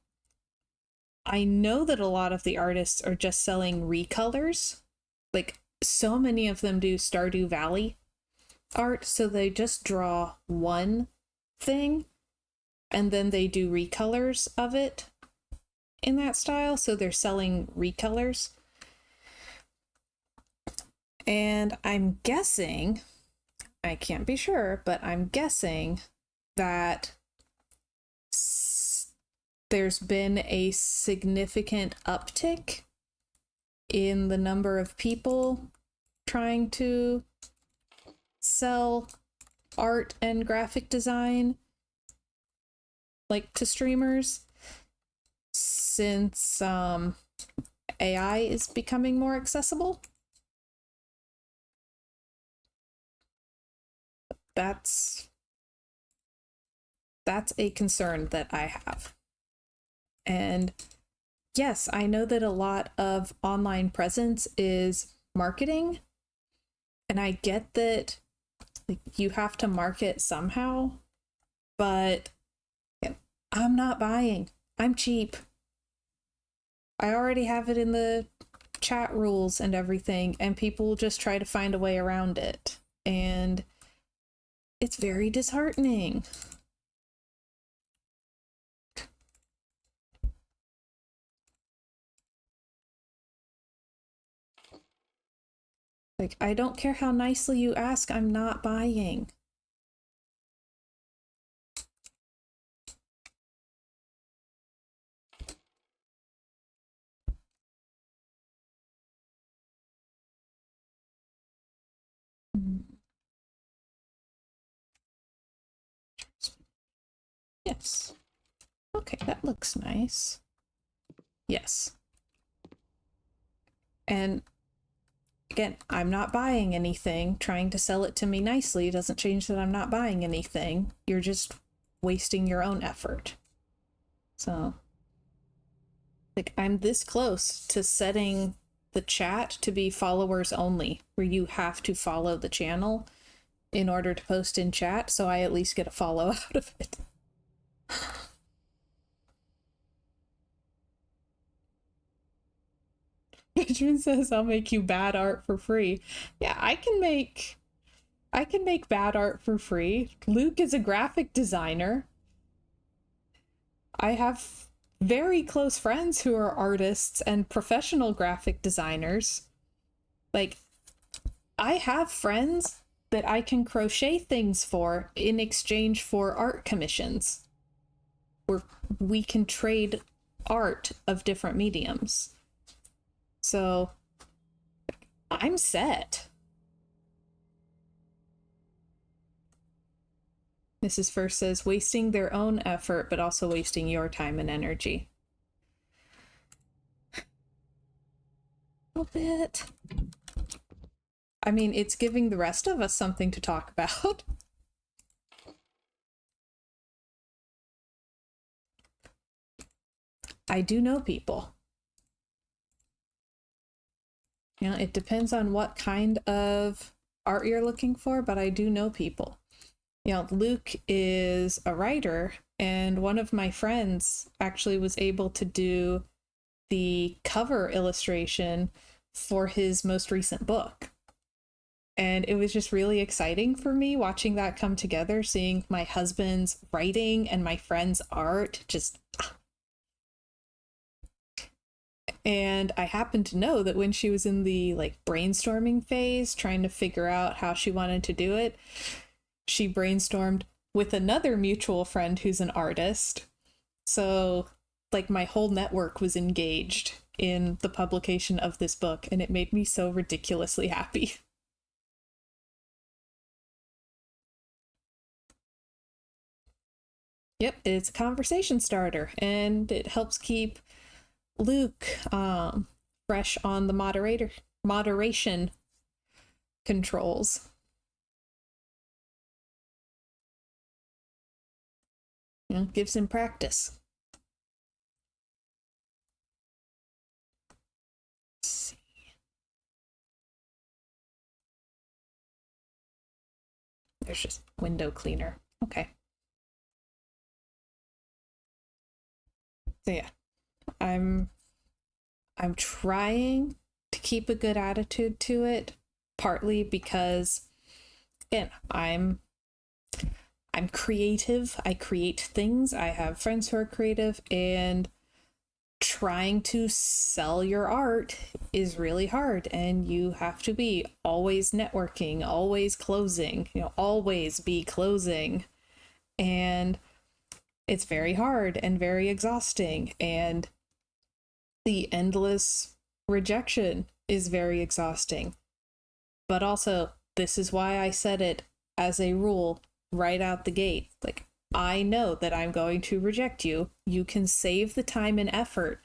I know that a lot of the artists are just selling recolors. Like, so many of them do Stardew Valley art, so they just draw one thing and then they do recolors of it in that style. So they're selling recolors. And I'm guessing, I can't be sure, but I'm guessing that there's been a significant uptick in the number of people trying to sell art and graphic design, like, to streamers, since AI is becoming more accessible. That's a concern that I have. And yes, I know that a lot of online presence is marketing, and I get that, like, you have to market somehow, but I'm not buying. I'm cheap. I already have it in the chat rules and everything, and people just try to find a way around it. And it's very disheartening. Like, I don't care how nicely you ask, I'm not buying. Yes. Okay, that looks nice. Yes. And again, I'm not buying anything. Trying to sell it to me nicely doesn't change that I'm not buying anything. You're just wasting your own effort. So, like, I'm this close to setting the chat to be followers only, where you have to follow the channel in order to post in chat, so I at least get a follow out of it. Benjamin says, I'll make you bad art for free. Yeah, I can make bad art for free. Luke is a graphic designer. I have very close friends who are artists and professional graphic designers. Like, I have friends that I can crochet things for in exchange for art commissions, where we can trade art of different mediums. So I'm set. Mrs. First says, wasting their own effort, but also wasting your time and energy. A little bit. I mean, it's giving the rest of us something to talk about. I do know people. You know, it depends on what kind of art you're looking for, but I do know people. You know, Luke is a writer, and one of my friends actually was able to do the cover illustration for his most recent book. And it was just really exciting for me watching that come together, seeing my husband's writing and my friend's art. Just. And I happened to know that when she was in the, like, brainstorming phase, trying to figure out how she wanted to do it, she brainstormed with another mutual friend who's an artist. So, like, my whole network was engaged in the publication of this book, and it made me so ridiculously happy. Yep, it's a conversation starter, and it helps keep Luke fresh on the moderation controls. You know, gives him practice. Let's see. There's just window cleaner. Okay. So yeah, I'm trying to keep a good attitude to it, partly because again, I'm creative. I create things. I have friends who are creative, and trying to sell your art is really hard, and you have to be always networking, always closing, always be closing. And it's very hard and very exhausting, and the endless rejection is very exhausting. But also, this is why I set it as a rule right out the gate. Like, I know that I'm going to reject you. You can save the time and effort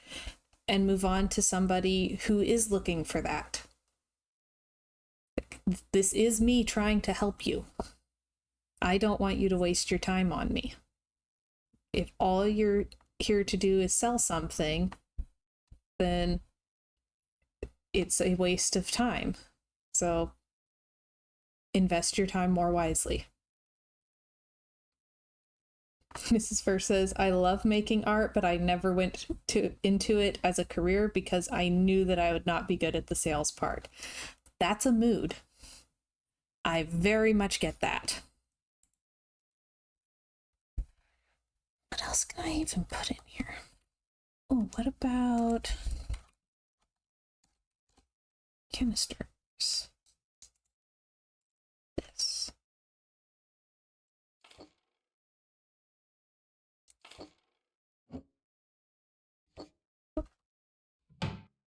and move on to somebody who is looking for that. This is me trying to help you. I don't want you to waste your time on me. If all you're here to do is sell something, then it's a waste of time. So invest your time more wisely. Mrs. First says, I love making art, but I never went into it as a career because I knew that I would not be good at the sales part. That's a mood. I very much get that. What else can I even put in here? Oh, what about canisters? This.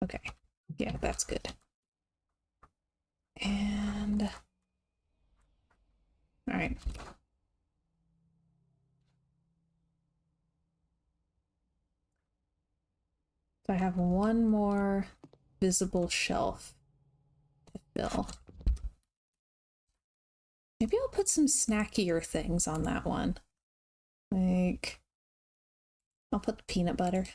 Okay. Yeah, that's good. And all right. So I have one more visible shelf to fill. Maybe I'll put some snackier things on that one. Like, I'll put the peanut butter.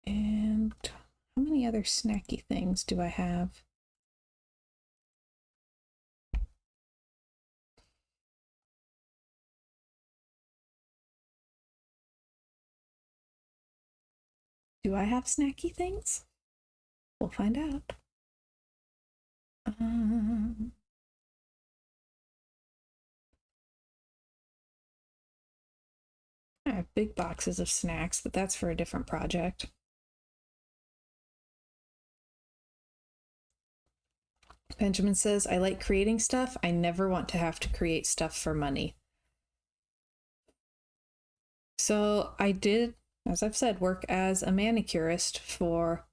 And how many other snacky things do I have? Do I have snacky things? We'll find out. I have big boxes of snacks, but that's for a different project. Benjamin says, I like creating stuff. I never want to have to create stuff for money. So I did, as I've said, work as a manicurist for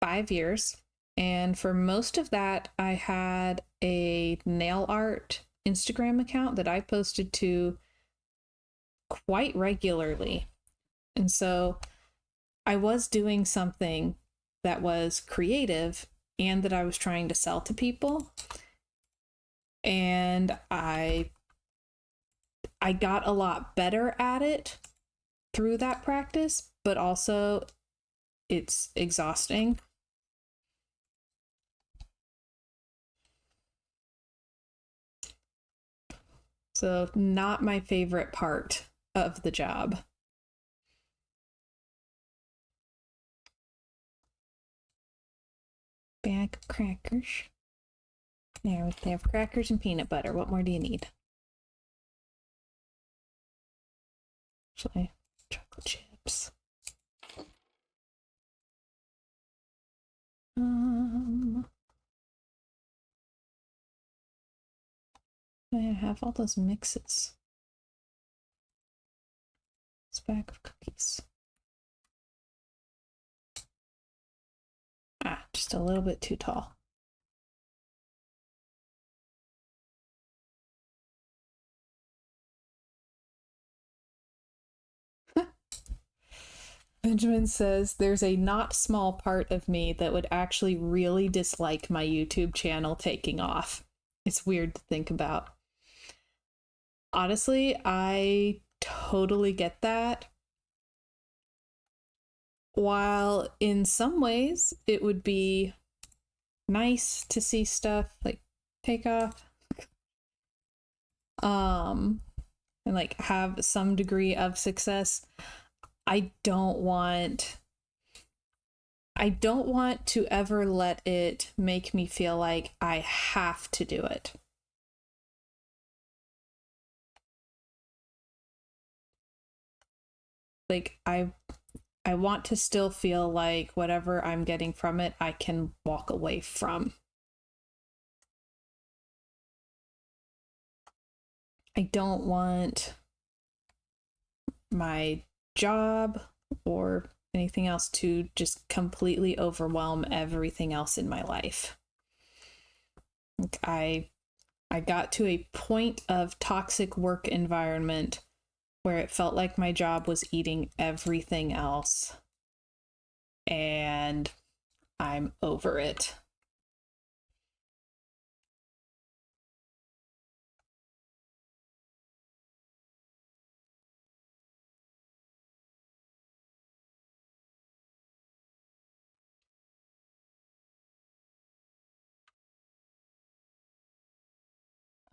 5 years. And for most of that, I had a nail art Instagram account that I posted to quite regularly. And so I was doing something that was creative and that I was trying to sell to people. And I got a lot better at it through that practice, but also it's exhausting. So not my favorite part of the job. Bag of crackers. There, they have crackers and peanut butter. What more do you need? Actually, chocolate chips. I have all those mixes. This bag of cookies. Ah, just a little bit too tall. Benjamin says, there's a not small part of me that would actually really dislike my YouTube channel taking off. It's weird to think about. Honestly, I totally get that. while in some ways it would be nice to see stuff like take off, and like have some degree of success, I don't want to ever let it make me feel like I have to do it. Like I want to still feel like whatever I'm getting from it, I can walk away from. I don't want my job or anything else to just completely overwhelm everything else in my life. Like I got to a point of toxic work environment where it felt like my job was eating everything else. And I'm over it.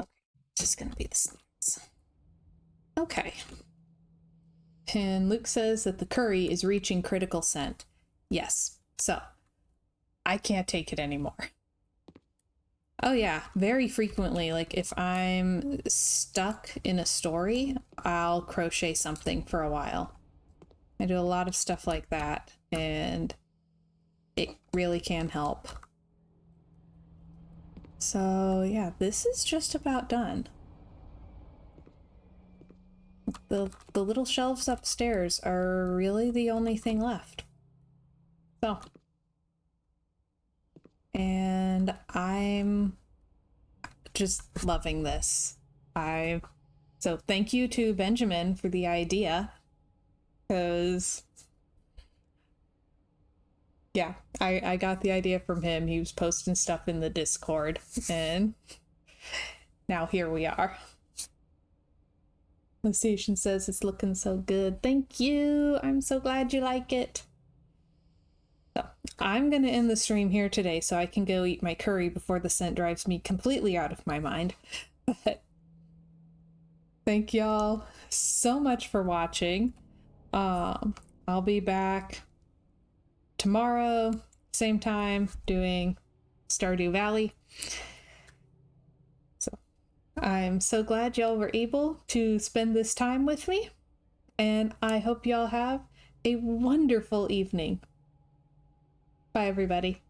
Okay, this is gonna be the sneeze. Okay. And Luke says that the curry is reaching critical scent. Yes. So I can't take it anymore. Oh yeah, very frequently. Like if I'm stuck in a story, I'll crochet something for a while. I do a lot of stuff like that, and it really can help. So yeah, this is just about done. The little shelves upstairs are really the only thing left. So, and I'm just loving this. So thank you to Benjamin for the idea, because yeah, I got the idea from him. He was posting stuff in the Discord, and now here we are. The station says it's looking so good. Thank you. I'm so glad you like it. So I'm gonna end the stream here today so I can go eat my curry before the scent drives me completely out of my mind. But thank y'all so much for watching. I'll be back tomorrow, same time, doing Stardew Valley. So I'm so glad y'all were able to spend this time with me, and I hope y'all have a wonderful evening. Bye, everybody.